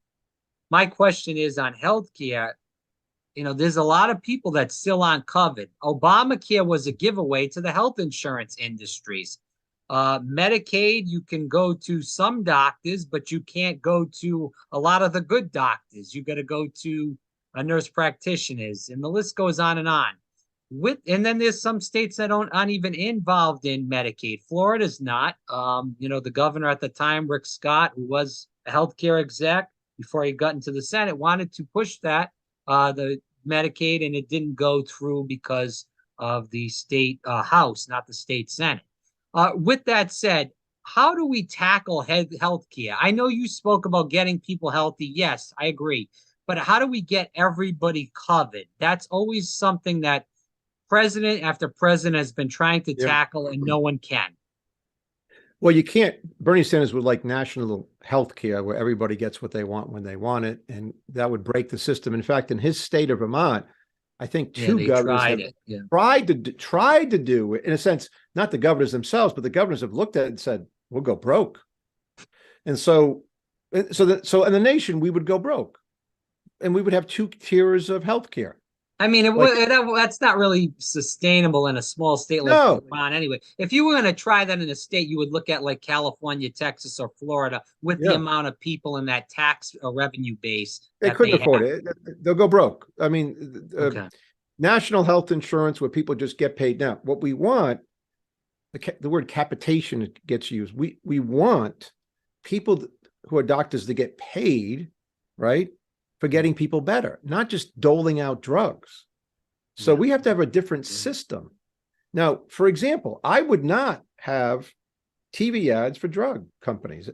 my question is on healthcare. There's a lot of people that still aren't covered. Obamacare was a giveaway to the health insurance industries. Medicaid, you can go to some doctors, but you can't go to a lot of the good doctors. You got to go to nurse practitioners, and the list goes on and on. And then there's some states that aren't even involved in Medicaid. Florida's not. The governor at the time, Rick Scott, who was a healthcare exec before he got into the Senate, wanted to push that, the Medicaid, and it didn't go through because of the state House, not the state Senate. With that said, how do we tackle healthcare? I know you spoke about getting people healthy. Yes, I agree. But how do we get everybody covered? That's always something that president after president has been trying to tackle, and no one can. Well, you can't. Bernie Sanders would like national health care where everybody gets what they want when they want it, and that would break the system. In fact, in his state of Vermont, I think two governors have tried to do it, in a sense, not the governors themselves, but the governors have looked at it and said, we'll go broke. And so in the nation, we would go broke, and we would have 2 tiers of health care. I mean, that's not really sustainable in a small state like Vermont anyway. If you were going to try that in a state, you would look at like California, Texas, or Florida with the amount of people in that tax revenue base. They couldn't afford it. They'll go broke. I mean, national health insurance where people just get paid. Now, what we want, the word capitation gets used. We want people who are doctors to get paid, right, for getting people better, not just doling out drugs. So we have to have a different system. Now, for example, I would not have TV ads for drug companies,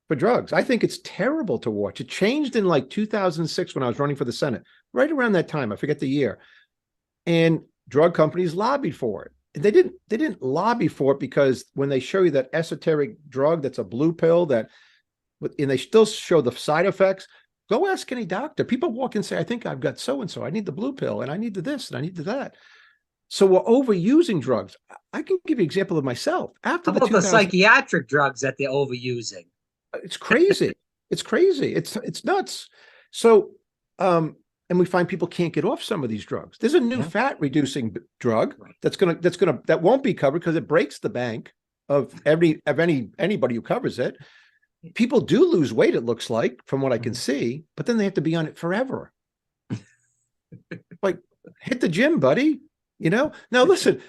for drugs. I think it's terrible to watch. It changed in like 2006 when I was running for the Senate, right around that time. I forget the year. And drug companies lobbied for it. And they didn't lobby for it because when they show you that esoteric drug that's a blue pill and they still show the side effects, go ask any doctor. People walk in and say, I think I've got so-and-so. I need the blue pill, and I need the this, and I need the that. So we're overusing drugs. I can give you an example of myself. After the psychiatric drugs that they're overusing. It's crazy. It's crazy. It's nuts. So, and we find people can't get off some of these drugs. There's a new fat reducing drug that won't be covered because it breaks the bank of anybody who covers it. People do lose weight, it looks like, from what I can see, but then they have to be on it forever. Like, hit the gym, buddy. Now listen,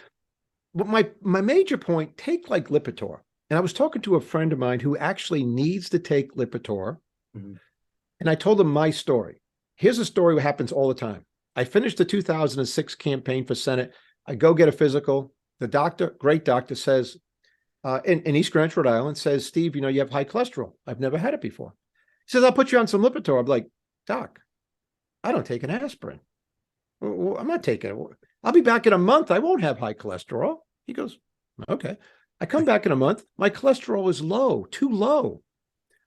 my major point, take like Lipitor. And I was talking to a friend of mine who actually needs to take Lipitor. And I told him my story. Here's a story that happens all the time. I finished the 2006 campaign for Senate. I go get a physical. The doctor, great doctor, says, in East Greenwich, Rhode Island, says, Steve, you have high cholesterol. I've never had it before. He says, I'll put you on some Lipitor. I'm like, Doc, I don't take an aspirin. Well, I'm not taking it. I'll be back in a month. I won't have high cholesterol. He goes, okay. I come back in a month. My cholesterol is low, too low.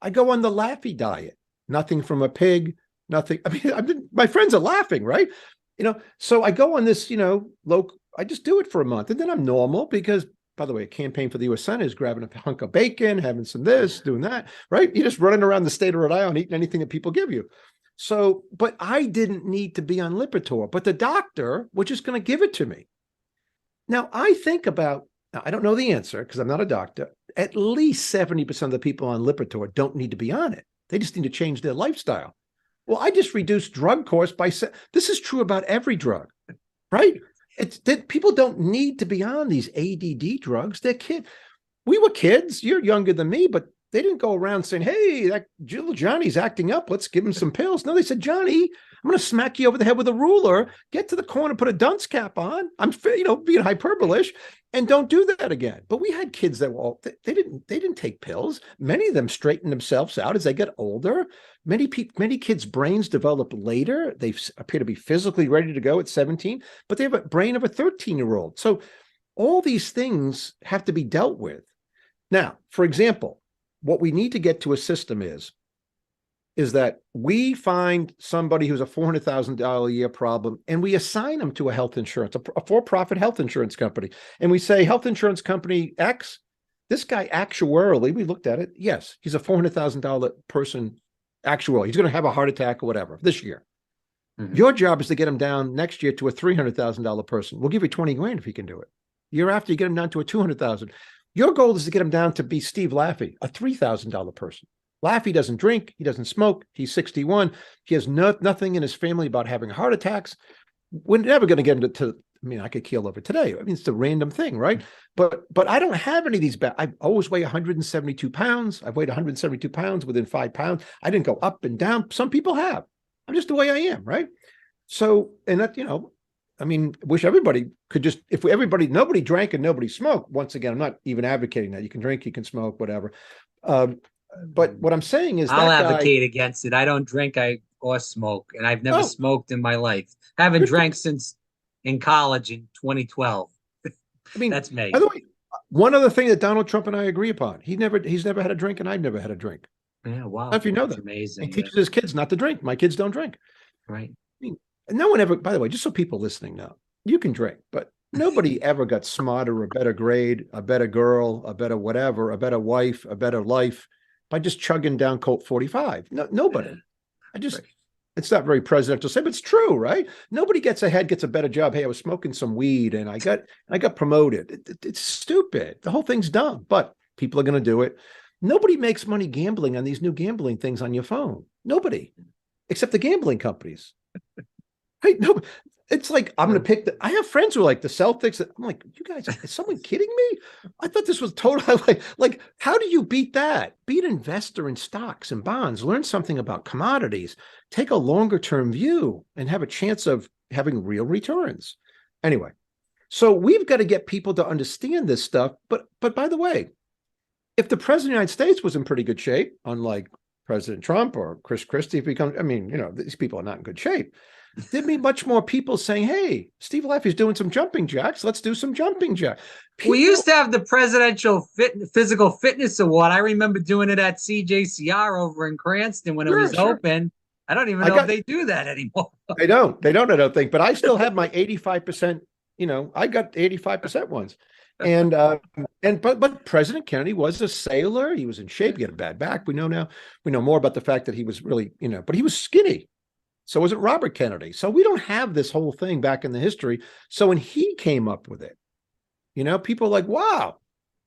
I go on the Laffey diet. Nothing from a pig, nothing. I mean, my friends are laughing, right? So I go on this, low, I just do it for a month. And then I'm normal because, by the way, a campaign for the U.S. Senate is grabbing a hunk of bacon, having some this, doing that, right? You're just running around the state of Rhode Island, eating anything that people give you. So, but I didn't need to be on Lipitor, but the doctor was just going to give it to me. Now, I don't know the answer because I'm not a doctor. At least 70% of the people on Lipitor don't need to be on it. They just need to change their lifestyle. Well, I just reduced drug costs this is true about every drug, right? It's that people don't need to be on these ADD drugs. They're kids. We were kids. You're younger than me, but They didn't go around saying, hey, that little Johnny's acting up. Let's give him some pills. No, they said, Johnny, I'm going to smack you over the head with a ruler. Get to the corner, put a dunce cap on. I'm, being hyperbolish, and don't do that again. But we had kids that were all, they didn't take pills. Many of them straightened themselves out as they get older. Many kids' brains develop later. They appear to be physically ready to go at 17, but they have a brain of a 13-year-old. So all these things have to be dealt with. Now, for example, what we need to get to a system is that we find somebody who's a $400,000 a year problem, and we assign them to a health insurance, a for-profit health insurance company. And we say, health insurance company X, this guy actuarially, we looked at it. Yes, he's a $400,000 person actually. He's going to have a heart attack or whatever this year. Mm-hmm. Your job is to get him down next year to a $300,000 person. We'll give you 20 grand if he can do it. Year after, you get him down to a 200,000. Your goal is to get him down to be Steve Laffey, a $3,000 person. Laffey doesn't drink. He doesn't smoke. He's 61. He has nothing in his family about having heart attacks. We're never going to get into, I could keel over today. It's a random thing, right? But I don't have any of these I always weigh 172 pounds. I've weighed 172 pounds within 5 pounds. I didn't go up and down. Some people have. I'm just the way I am, right? So, and that, wish everybody could just, nobody drank and nobody smoked. Once again, I'm not even advocating that. You can drink, you can smoke, whatever. But what I'm saying is I'll advocate against it. I don't drink or smoke, and I've never smoked in my life. Haven't drank since in college in 2012. That's me. By the way, one other thing that Donald Trump and I agree upon, he's never had a drink, and I've never had a drink. Yeah, wow. If you know that. Amazing. He teaches his kids not to drink. My kids don't drink. Right. No one ever, by the way, just so people listening know, you can drink, but nobody ever got smarter, a better grade, a better girl, a better whatever, a better wife, a better life by just chugging down Colt 45. No, nobody. It's not very presidential say, but it's true, right? Nobody gets ahead, gets a better job. Hey, I was smoking some weed and I got promoted. It's stupid. The whole thing's dumb, but people are going to do it. Nobody makes money gambling on these new gambling things on your phone. Nobody, except the gambling companies. Right? No, it's like, I'm going to pick I have friends who are like the Celtics. I'm like, you guys, is someone kidding me? I thought this was totally like, how do you beat that? Be an investor in stocks and bonds, learn something about commodities, take a longer term view and have a chance of having real returns. Anyway, so we've got to get people to understand this stuff. But by the way, if the president of the United States was in pretty good shape, unlike President Trump or Chris Christie, these people are not in good shape. There'd be much more people saying, hey, Steve Laffey's doing some jumping jacks. Let's do some jumping jacks. We used to have the Presidential Physical Fitness Award. I remember doing it at CJCR over in Cranston when it was open. I don't even know if they do that anymore. They don't, I don't think. But I still have my 85%, I got 85% ones. But President Kennedy was a sailor. He was in shape. He had a bad back. We know now. We know more about the fact that he was really, but he was skinny. So was it Robert Kennedy. So we don't have this whole thing back in the history. So when he came up with it, people are like, wow,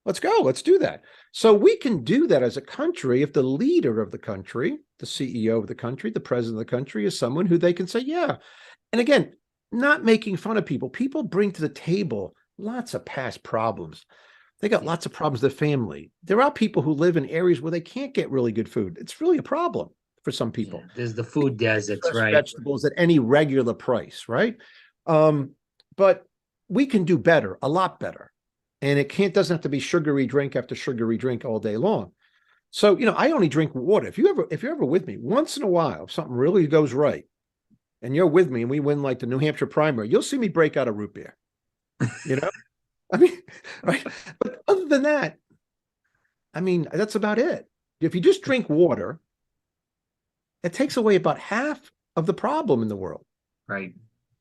let's go. Let's do that. So we can do that as a country if the leader of the country, the CEO of the country, the president of the country is someone who they can say, yeah. And again, not making fun of people. People bring to the table lots of past problems. They got lots of problems with their family. There are people who live in areas where they can't get really good food. It's really a problem for some people. Yeah, there's the food deserts, right? Vegetables at any regular price, right? But we can do better, a lot better. And it doesn't have to be sugary drink after sugary drink all day long. So, I only drink water. If you're ever with me, once in a while, if something really goes right, and you're with me and we win like the New Hampshire primary, you'll see me break out a root beer. Right? But other than that, that's about it. If you just drink water, it takes away about half of the problem in the world. Right.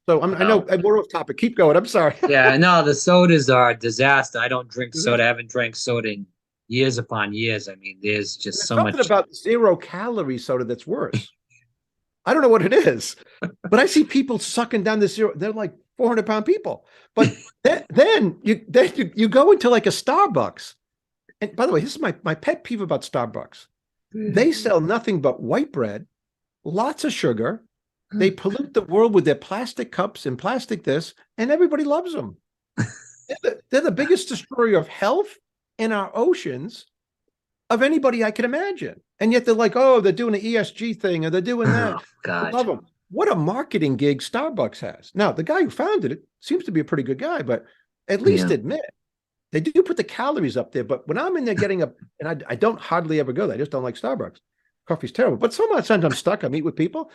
So I know we're off topic. Keep going. I'm sorry. Yeah, no, the sodas are a disaster. I don't drink soda. I haven't drank soda in years upon years. There's just so much. Something about 0 calorie soda that's worse. I don't know what it is, but I see people sucking down this zero. They're like 400-pound people. But then you go into like a Starbucks. And by the way, this is my pet peeve about Starbucks. They sell nothing but white bread, lots of sugar. They pollute the world with their plastic cups and plastic this, and everybody loves them. They're the biggest destroyer of health in our oceans. of anybody I can imagine. And yet they're like, oh, they're doing an ESG thing or they're doing that. Oh, God. I love them. What a marketing gig Starbucks has. Now, the guy who founded it seems to be a pretty good guy, but at least admit they do put the calories up there. But when I'm in there getting a, and I don't hardly ever go there, I just don't like Starbucks. Coffee's terrible. But sometimes I'm stuck. I meet with people,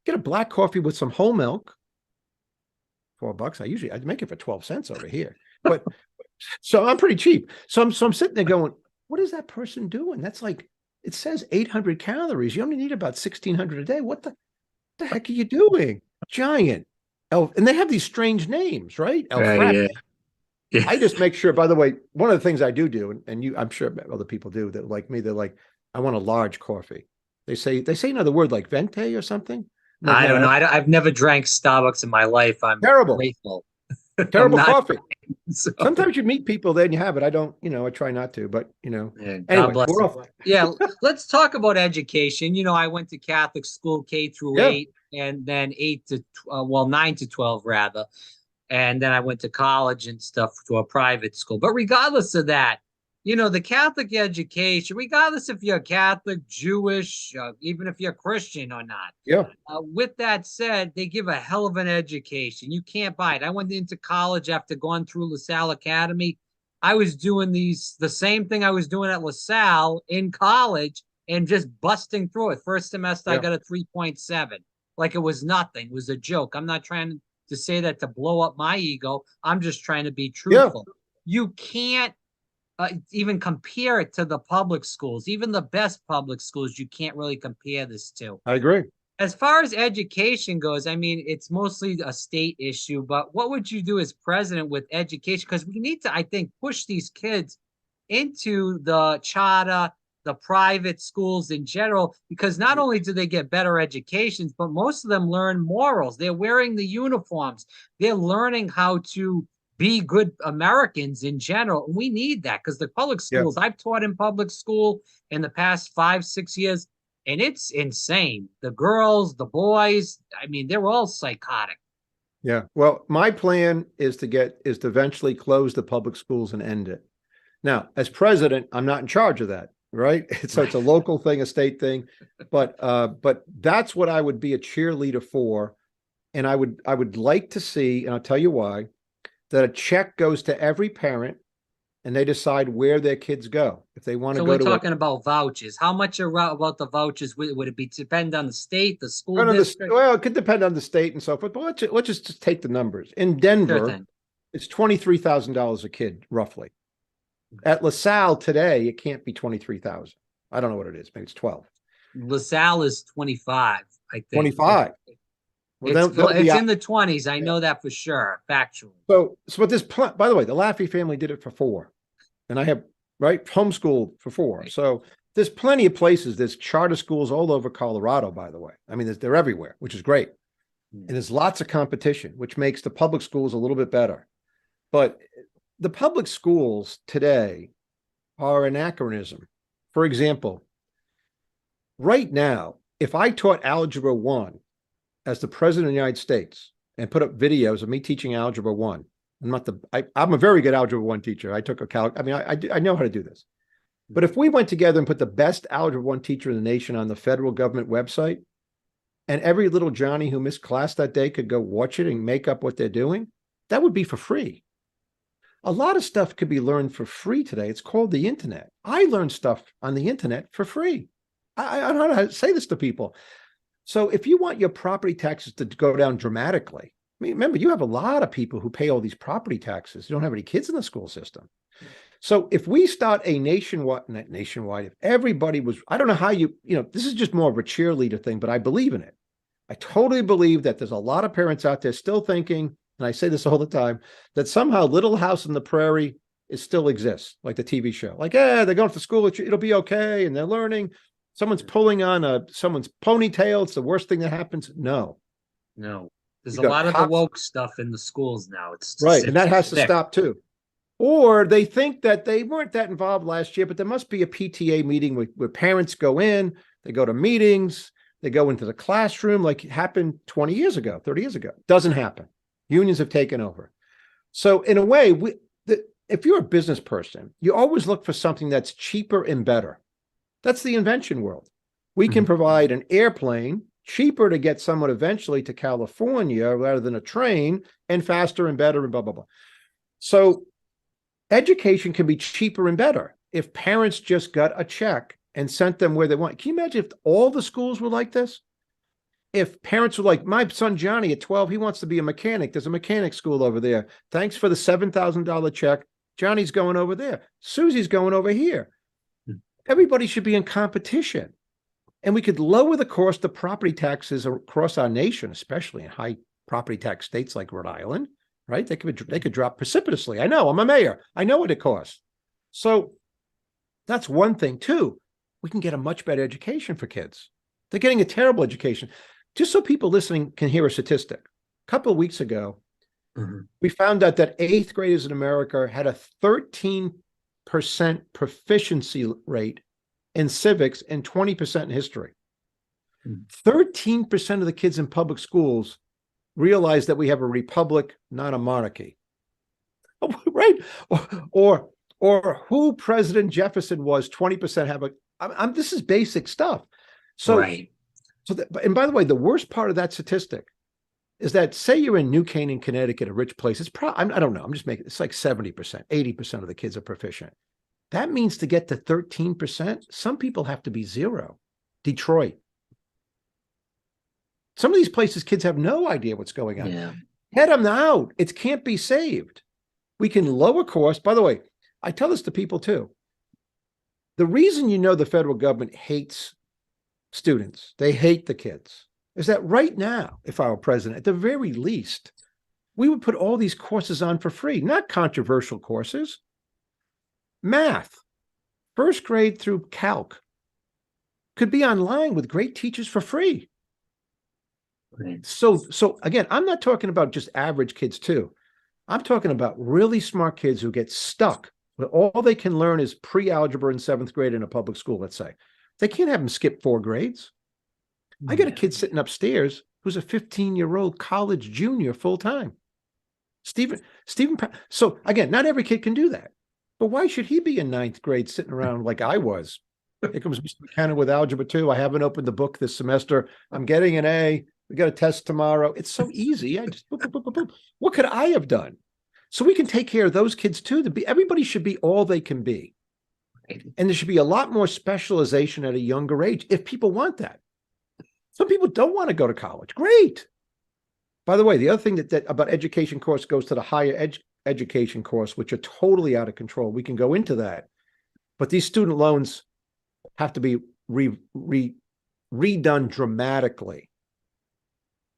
get a black coffee with some whole milk, $4. I'd make it for 12 cents over here. But so I'm pretty cheap. So I'm sitting there going, what is that person doing? That's like, it says 800 calories. You only need about 1,600 a day. What the heck are you doing? Giant. And they have these strange names, right? Yeah. I just make sure, by the way, one of the things I do, and you, I'm sure other people do that like me, they're like, I want a large coffee. They say another word like venti or something. I don't know. I've never drank Starbucks in my life. I'm terrible. grateful. Terrible coffee. So. Sometimes you meet people there and you have it. I don't, I try not to, but God anyway, bless we're you. off. Yeah, let's talk about education. I went to Catholic school, K through 8, and then 9 to 12 rather. And then I went to college and stuff to a private school. But regardless of that, the Catholic education, regardless if you're Catholic, Jewish, even if you're Christian or not. Yeah. With that said, they give a hell of an education. You can't buy it. I went into college after going through LaSalle Academy. I was doing the same thing I was doing at LaSalle in college and just busting through it. First semester, I got a 3.7. Like it was nothing. It was a joke. I'm not trying to say that to blow up my ego. I'm just trying to be truthful. You can't even compare it to the public schools. Even the best public schools, you can't really compare this to. I agree. As far as education goes, I mean, it's mostly a state issue, but what would you do as president with education? Because we need to, I think, push these kids into the charter, the private schools in general, because not only do they get better educations, but most of them learn morals. They're wearing the uniforms. They're learning how to be good Americans in general. We need that because the public schools, I've taught in public school in the past 5-6 years, and it's insane. The girls, the boys, I mean, they're all psychotic. Yeah. Well, my plan is to eventually close the public schools and end it. Now, as president, I'm not in charge of that, right? So it's a local thing, a state thing, but that's what I would be a cheerleader for. And I would like to see, and I'll tell you why, that a check goes to every parent and they decide where their kids go. If they want to go to— So we're talking about vouchers. How much about the vouchers would it be? Depend on the state, the school district? Well, it could depend on the state and so forth, but let's just take the numbers. In Denver, it's $23,000 a kid, roughly. At LaSalle today, it can't be $23,000. I don't know what it is. Maybe it's 12. LaSalle is 25, I think. 25. Well, it's in the 20s. I know that for sure, factually. So but this, by the way, the Laffey family did it for 4. And I have, homeschooled for 4. Right. So there's plenty of places. There's charter schools all over Colorado, by the way. I mean, they're everywhere, which is great. And there's lots of competition, which makes the public schools a little bit better. But the public schools today are an anachronism. For example, right now, if I taught Algebra 1 as the president of the United States and put up videos of me teaching Algebra 1, I'm a very good Algebra 1 teacher. I took a calc. I mean, I know how to do this. But if we went together and put the best Algebra 1 teacher in the nation on the federal government website, and every little Johnny who missed class that day could go watch it and make up what they're doing, that would be for free. A lot of stuff could be learned for free today. It's called the internet. I learned stuff on the internet for free. I don't know how to say this to people. So if you want your property taxes to go down dramatically, I mean, remember, you have a lot of people who pay all these property taxes. You don't have any kids in the school system. So if we start a nationwide, if everybody was, I don't know how this is just more of a cheerleader thing, but I believe in it. I totally believe that there's a lot of parents out there still thinking, and I say this all the time, that somehow Little House on the Prairie still exists, like the TV show. Like, they're going to school, it'll be okay, and they're learning. Someone's pulling on someone's ponytail. It's the worst thing that happens. No. There's a lot of the woke stuff in the schools now. It's right, and that has to stop too. Or they think that they weren't that involved last year, but there must be a PTA meeting where parents go in, they go to meetings, they go into the classroom like it happened 20 years ago, 30 years ago. Doesn't happen. Unions have taken over. So in a way, if you're a business person, you always look for something that's cheaper and better. That's the invention world. We can provide an airplane cheaper to get someone eventually to California rather than a train, and faster and better and blah, blah, blah. So education can be cheaper and better if parents just got a check and sent them where they want. Can you imagine if all the schools were like this? If parents were like, my son Johnny at 12, he wants to be a mechanic. There's a mechanic school over there. Thanks for the $7,000 check. Johnny's going over there. Susie's going over here. Everybody should be in competition. And we could lower the cost of property taxes across our nation, especially in high property tax states like Rhode Island, right? They could drop precipitously. I know, I'm a mayor. I know what it costs. So that's one thing. Two, we can get a much better education for kids. They're getting a terrible education. Just so people listening can hear a statistic. A couple of weeks ago, we found out that 8th graders in America had a 13% proficiency rate in civics and 20% in history. 13% of the kids in public schools realize that we have a republic, not a monarchy. Right? Or who President Jefferson was, 20% have a, this is basic stuff. So, right. And by the way, the worst part of that statistic is that, say you're in New Canaan, Connecticut, a rich place, it's probably, I don't know, I'm just making, it's like 70%, 80% of the kids are proficient. That means to get to 13%, some people have to be 0. Detroit. Some of these places, kids have no idea what's going on. Yeah. Head them out. It can't be saved. We can lower costs. By the way, I tell this to people too. The reason the federal government hates students, they hate the kids, is that right now, if I were president, at the very least, we would put all these courses on for free, not controversial courses. Math, first grade through calc, could be online with great teachers for free. Right. So again, I'm not talking about just average kids too. I'm talking about really smart kids who get stuck, but all they can learn is pre-algebra in 7th grade in a public school, let's say. They can't have them skip 4 grades. I got a kid sitting upstairs who's a 15-year-old college junior full-time. Stephen. So again, not every kid can do that. But why should he be in 9th grade sitting around like I was? Here comes Mr. McKenna with Algebra 2. I haven't opened the book this semester. I'm getting an A. We got a test tomorrow. It's so easy. I just boop, boop, boop, boop, boop. What could I have done? So we can take care of those kids too. Everybody should be all they can be. And there should be a lot more specialization at a younger age if people want that. Some people don't want to go to college. Great. By the way, the other thing that about education course goes to the higher education course, which are totally out of control. We can go into that. But these student loans have to be redone dramatically.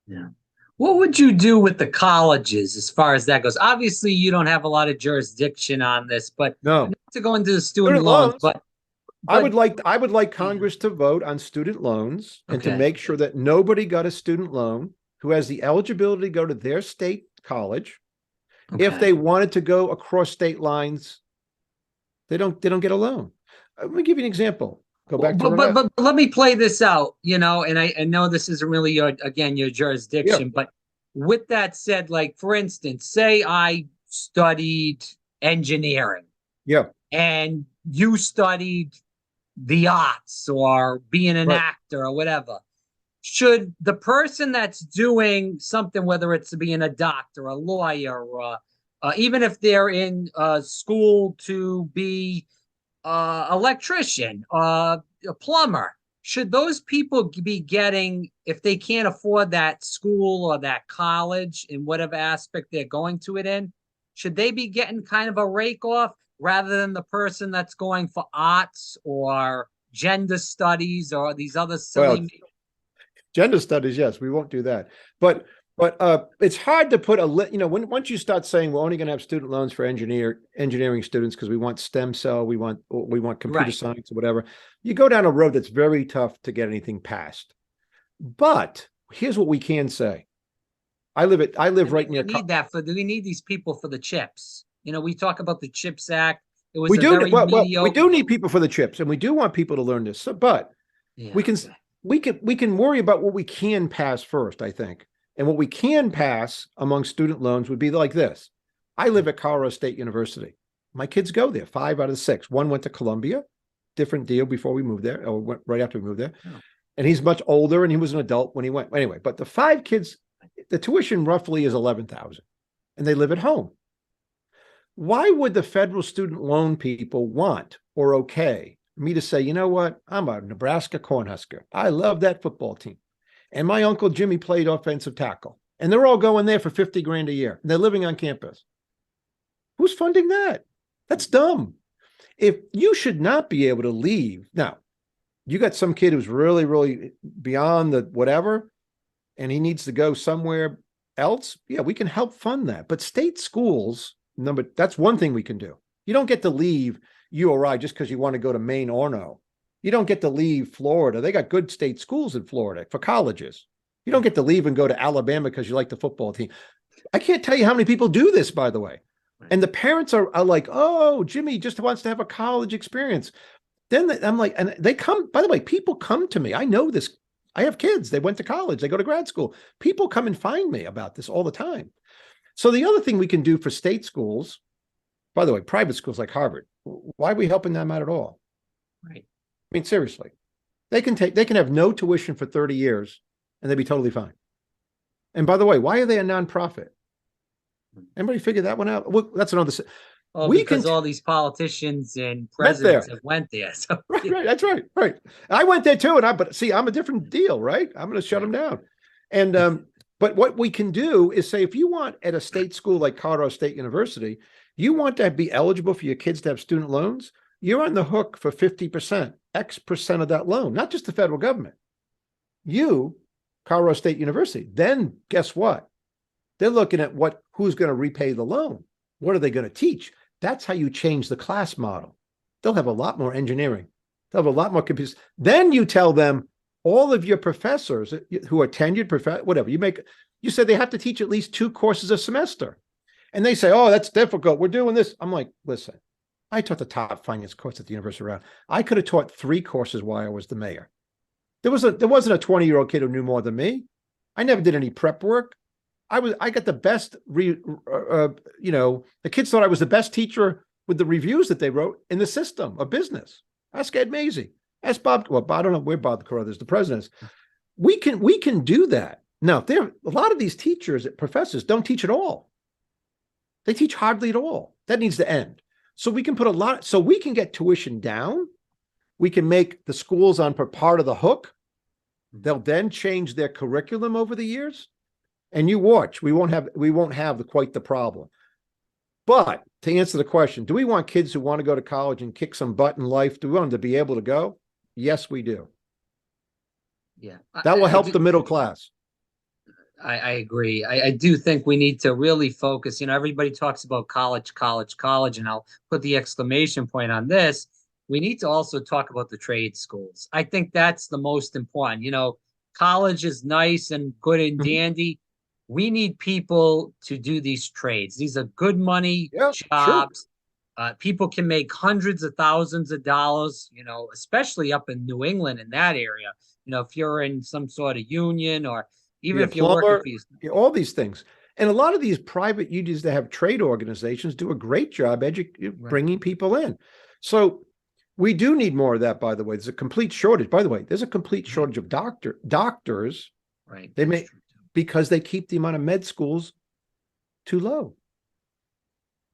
Yeah. What would you do with the colleges as far as that goes? Obviously, you don't have a lot of jurisdiction on this, but no, not to go into the student loans, but I would like Congress to vote on student loans and to make sure that nobody got a student loan who has the eligibility to go to their state college. If they wanted to go across state lines, they don't get a loan. Let me give you an example. Go back to but let me play this out, and I know this isn't really your jurisdiction, but with that said, like, for instance, say I studied engineering. Yeah. And you studied the arts or being an actor or whatever. Should the person that's doing something, whether it's being a doctor, a lawyer, or even if they're in school to be electrician, a plumber, should those people be getting, if they can't afford that school or that college in whatever aspect they're going to it in, should they be getting kind of a rake off rather than the person that's going for arts or gender studies or these other silly gender studies? Yes, we won't do that. But it's hard to put once you start saying we're only going to have student loans for engineering students because we want stem cell, we want computer science or whatever, you go down a road that's very tough to get anything passed. But here's what we can say. I live right near. We need these people for the chips. We talk about the CHIPS Act. It was we do need people for the chips, and we do want people to learn this. But we can worry about what we can pass first, I think. And what we can pass among student loans would be like this. I live at Colorado State University. My kids go there, 5 out of 6. One went to Columbia, different deal before we moved there, or went right after we moved there. Oh. And he's much older, and he was an adult when he went. Anyway, but the 5 kids, the tuition roughly is $11,000, and they live at home. Why would the federal student loan people want or okay me to say, you know what? I'm a Nebraska Cornhusker. I love that football team. And my uncle Jimmy played offensive tackle. And they're all going there for 50 grand a year. And they're living on campus. Who's funding that? That's dumb. If you should not be able to leave. Now, you got some kid who's really, really beyond the whatever, and he needs to go somewhere else. Yeah, we can help fund that. But state schools, that's one thing we can do. You don't get to leave URI just because you want to go to Maine or no. You don't get to leave Florida. They got good state schools in Florida for colleges. You don't get to leave and go to Alabama because you like the football team. I can't tell you how many people do this, by the way. And the parents are like, oh, Jimmy just wants to have a college experience. Then I'm like, and they come, by the way, people come to me. I know this. I have kids. They went to college. They go to grad school. People come and find me about this all the time. So the other thing we can do for state schools, by the way, private schools like Harvard, why are we helping them out at all? Right. I mean, seriously, they can have no tuition for 30 years and they'd be totally fine. And by the way, why are they a nonprofit? Anybody figure that one out? Well, that's another. Well, because all these politicians and presidents have went there. So right, that's right. Right. I went there too. But see, I'm a different deal, right? I'm going to shut them down. And, but what we can do is say, if you want at a state school like Colorado State University, you want to be eligible for your kids to have student loans, you're on the hook for 50%, X% of that loan, not just the federal government. You, Colorado State University, then guess what? They're looking at who's going to repay the loan. What are they going to teach? That's how you change the class model. They'll have a lot more engineering. They'll have a lot more computers. Then you tell them all of your professors who are tenured, whatever, you say they have to teach at least 2 courses a semester. And they say, oh, that's difficult. We're doing this. I'm like, listen, I taught the top finance course at the University of Rhode Island. I could have taught 3 courses while I was the mayor. There wasn't a 20-year-old kid who knew more than me. I never did any prep work. I got the best, the kids thought I was the best teacher with the reviews that they wrote in the system of business. Ask Ed Mazie. Ask Bob. Well, I don't know where Bob Carruthers, the president is. We can do that. Now, a lot of these teachers, professors, don't teach at all. They teach hardly at all. That needs to end. So we can so we can get tuition down. We can make the schools on part of the hook. They'll then change their curriculum over the years. And you watch, we won't have quite the problem. But to answer the question, do we want kids who want to go to college and kick some butt in life? Do we want them to be able to go? Yes, we do. Yeah. That will help the middle class. I agree. I do think we need to really focus. Everybody talks about college, and I'll put the exclamation point on this. We need to also talk about the trade schools. I think that's the most important. College is nice and good and dandy. We need people to do these trades. These are good money jobs. Sure. People can make hundreds of thousands of dollars, especially up in New England in that area. If you're in some sort of union or even if you're working for these, all these things. And a lot of these private unions that have trade organizations do a great job bringing people in. So we do need more of that, by the way. There's a complete shortage. By the way, there's a complete shortage of doctors. Right. Because they keep the amount of med schools too low.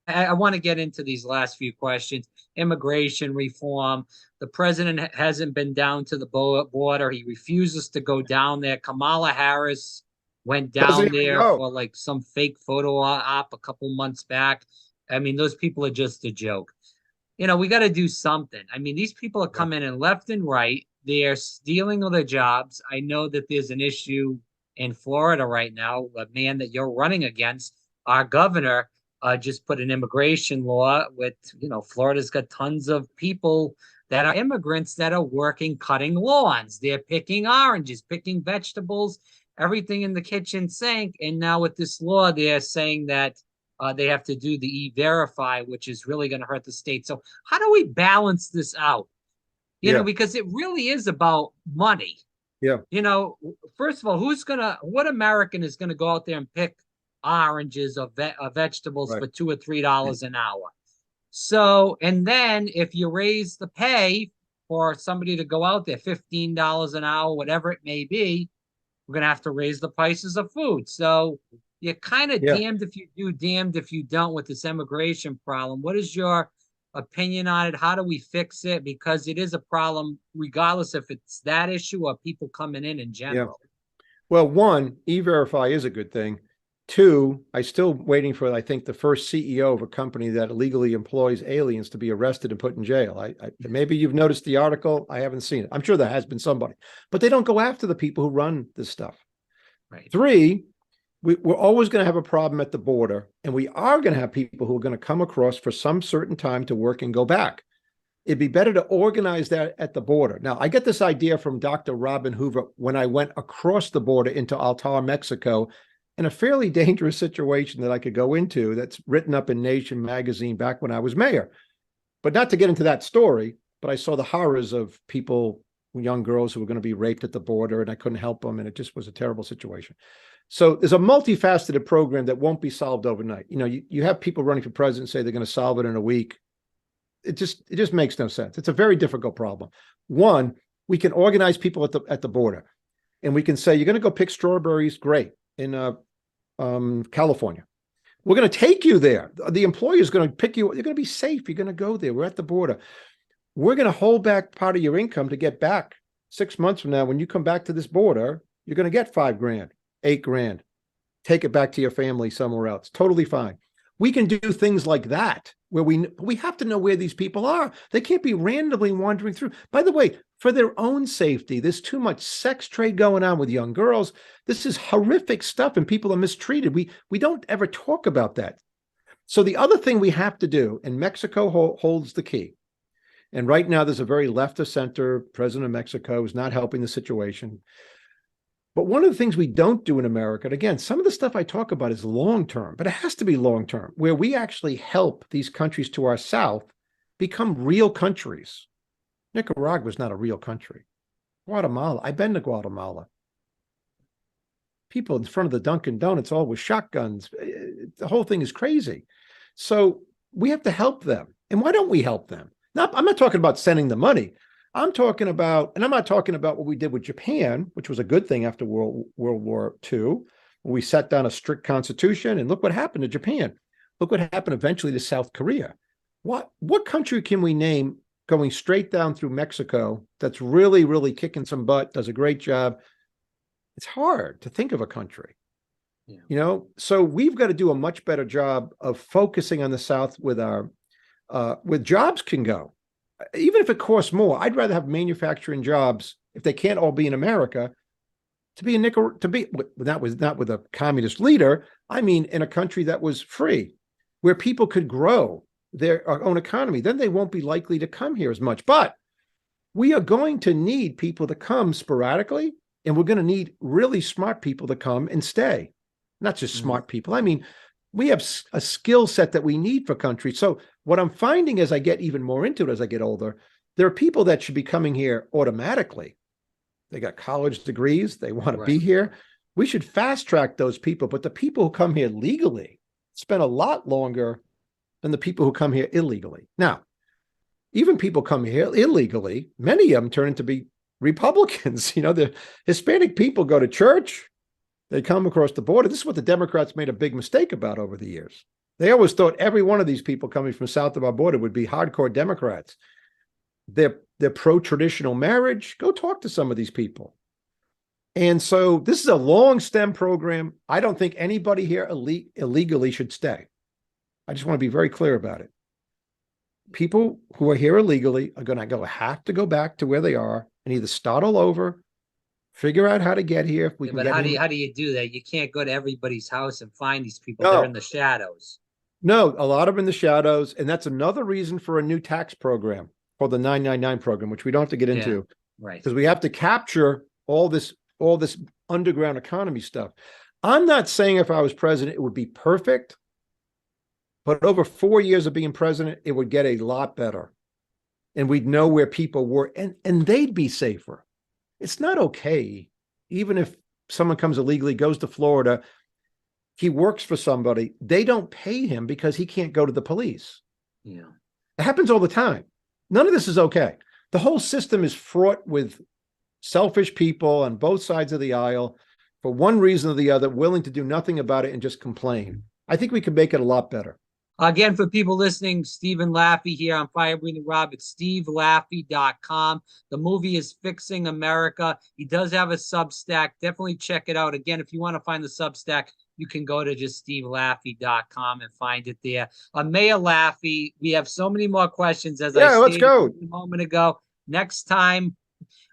I want to get into these last few questions. Immigration reform. The president hasn't been down to the border. He refuses to go down there. Kamala Harris went down there for like some fake photo op a couple months back. I mean, those people are just a joke. We got to do something. I mean, these people are coming in left and right. They're stealing all their jobs. I know that there's an issue in Florida right now. A man that you're running against, our governor, just put an immigration law with, Florida's got tons of people that are immigrants that are working, cutting lawns. They're picking oranges, picking vegetables, everything in the kitchen sink. And now with this law, they're saying that they have to do the E-Verify, which is really going to hurt the state. So how do we balance this out? Because it really is about money. Yeah. First of all, what American is going to go out there and pick oranges or vegetables for $2 or $3 an hour? So, and then if you raise the pay for somebody to go out there, $15 an hour, whatever it may be, we're going to have to raise the prices of food. So you're kind of damned if you do, damned if you don't with this immigration problem. What is your opinion on it? How do we fix it? Because it is a problem, regardless if it's that issue or people coming in general. Yeah. Well, one, E-Verify is a good thing. Two, I'm still waiting for, I think, the first CEO of a company that illegally employs aliens to be arrested and put in jail. Maybe you've noticed the article. I haven't seen it. I'm sure there has been somebody, but they don't go after the people who run this stuff. Right. Three, we're always going to have a problem at the border, and we are going to have people who are going to come across for some certain time to work and go back. It'd be better to organize that at the border. Now, I get this idea from Dr. Robin Hoover when I went across the border into Altar, Mexico, in a fairly dangerous situation that I could go into that's written up in Nation magazine back when I was mayor. But not to get into that story, but I saw the horrors of people, young girls who were going to be raped at the border, and I couldn't help them, and it just was a terrible situation. So there's a multifaceted program that won't be solved overnight. You know, you have people running for president say they're going to solve it in a week. It just makes no sense. It's a very difficult problem. One, we can organize people at the border, and we can say, you're going to go pick strawberries, great, in California. We're going to take you there. The employer is going to pick you. You're going to be safe. You're going to go there. We're at the border. We're going to hold back part of your income to get back 6 months from now. When you come back to this border, you're going to get $5 grand, $8 grand. Take it back to your family somewhere else. Totally fine. We can do things like that where we have to know where these people are. They can't be randomly wandering through. By the way, for their own safety, there's too much sex trade going on with young girls. This is horrific stuff, and people are mistreated. We don't ever talk about that. So the other thing we have to do, and Mexico holds the key, and right now there's a very left of center president of Mexico who's not helping the situation. But one of the things we don't do in America, and again, some of the stuff I talk about is long-term, but it has to be long-term, where we actually help these countries to our south become real countries. Nicaragua is not a real country. Guatemala, I've been to Guatemala. People in front of the Dunkin' Donuts all with shotguns. The whole thing is crazy. So we have to help them. And why don't we help them? I'm not talking about sending the money. I'm talking about, and I'm not talking about what we did with Japan, which was a good thing after World War II, where we set down a strict constitution, and look what happened to Japan. Look what happened eventually to South Korea. What country can we name going straight down through Mexico that's really, really kicking some butt, does a great job? It's hard to think of a country. Yeah. You know, so we've got to do a much better job of focusing on the South with jobs can go. Even if it costs more, I'd rather have manufacturing jobs, if they can't all be in America, to be in Nicaragua, not with a communist leader. I mean, in a country that was free, where people could grow their own economy. Then they won't be likely to come here as much. But we are going to need people to come sporadically, and we're going to need really smart people to come and stay. Not just smart people. I mean, we have a skill set that we need for countries. So what I'm finding as I get even more into it, as I get older, there are people that should be coming here automatically. They got college degrees. They want to be here. We should fast track those people. But the people who come here legally spend a lot longer than the people who come here illegally. Now, even people come here illegally, many of them turn into be Republicans. You know, the Hispanic people go to church. They come across the border. This is what the Democrats made a big mistake about over the years. They always thought every one of these people coming from south of our border would be hardcore Democrats. They're pro-traditional marriage. Go talk to some of these people. And so this is a long STEM program. I don't think anybody here illegally should stay. I just want to be very clear about it. People who are here illegally are going to have to go back to where they are and either start all over, figure out how to get here. If we can but get how do you do that? You can't go to everybody's house and find these people. No. They're in the shadows. No, a lot of them in the shadows. And that's another reason for a new tax program called the 999 program, which we don't have to get into. Right. Because we have to capture all this underground economy stuff. I'm not saying if I was president, it would be perfect. But over 4 years of being president, it would get a lot better. And we'd know where people were, and they'd be safer. It's not okay, even if someone comes illegally, goes to Florida, he works for somebody, they don't pay him because he can't go to the police. Yeah. It happens all the time. None of this is okay. The whole system is fraught with selfish people on both sides of the aisle for one reason or the other, willing to do nothing about it and just complain. I think we could make it a lot better. Again, for people listening, Stephen Laffey here on Fire Breathing Rob. It's stevelaffey.com. The movie is Fixing America. He does have a Substack. Definitely check it out. Again, if you want to find the Substack, you can go to just stevelaffey.com and find it there. Mayor Laffey, we have so many more questions. As I let's stated go. a moment ago, next time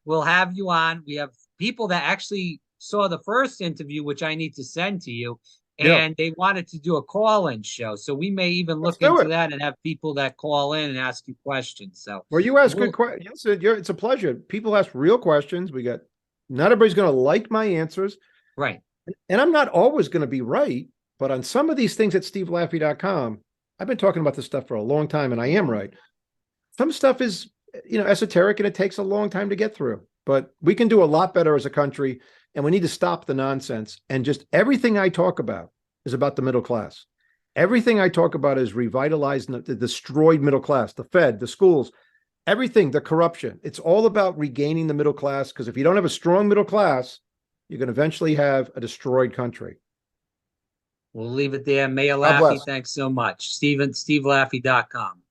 we'll have you on. We have people that actually saw the first interview, which I need to send to you. And they wanted to do a call-in show. So we may even look into that and have people that call in and ask you questions. So, well, you ask good questions. It's a pleasure. People ask real questions. Not everybody's going to like my answers. Right. And I'm not always going to be right, but on some of these things at stevelaffey.com, I've been talking about this stuff for a long time, and I am right. Some stuff is, esoteric, and it takes a long time to get through. But we can do a lot better as a country, and we need to stop the nonsense. And just everything I talk about is about the middle class. Everything I talk about is revitalizing the destroyed middle class, the Fed, the schools, everything, the corruption. It's all about regaining the middle class, because if you don't have a strong middle class, you're going to eventually have a destroyed country. We'll leave it there. Mayor Laffey, thanks so much. Stevelaffey.com.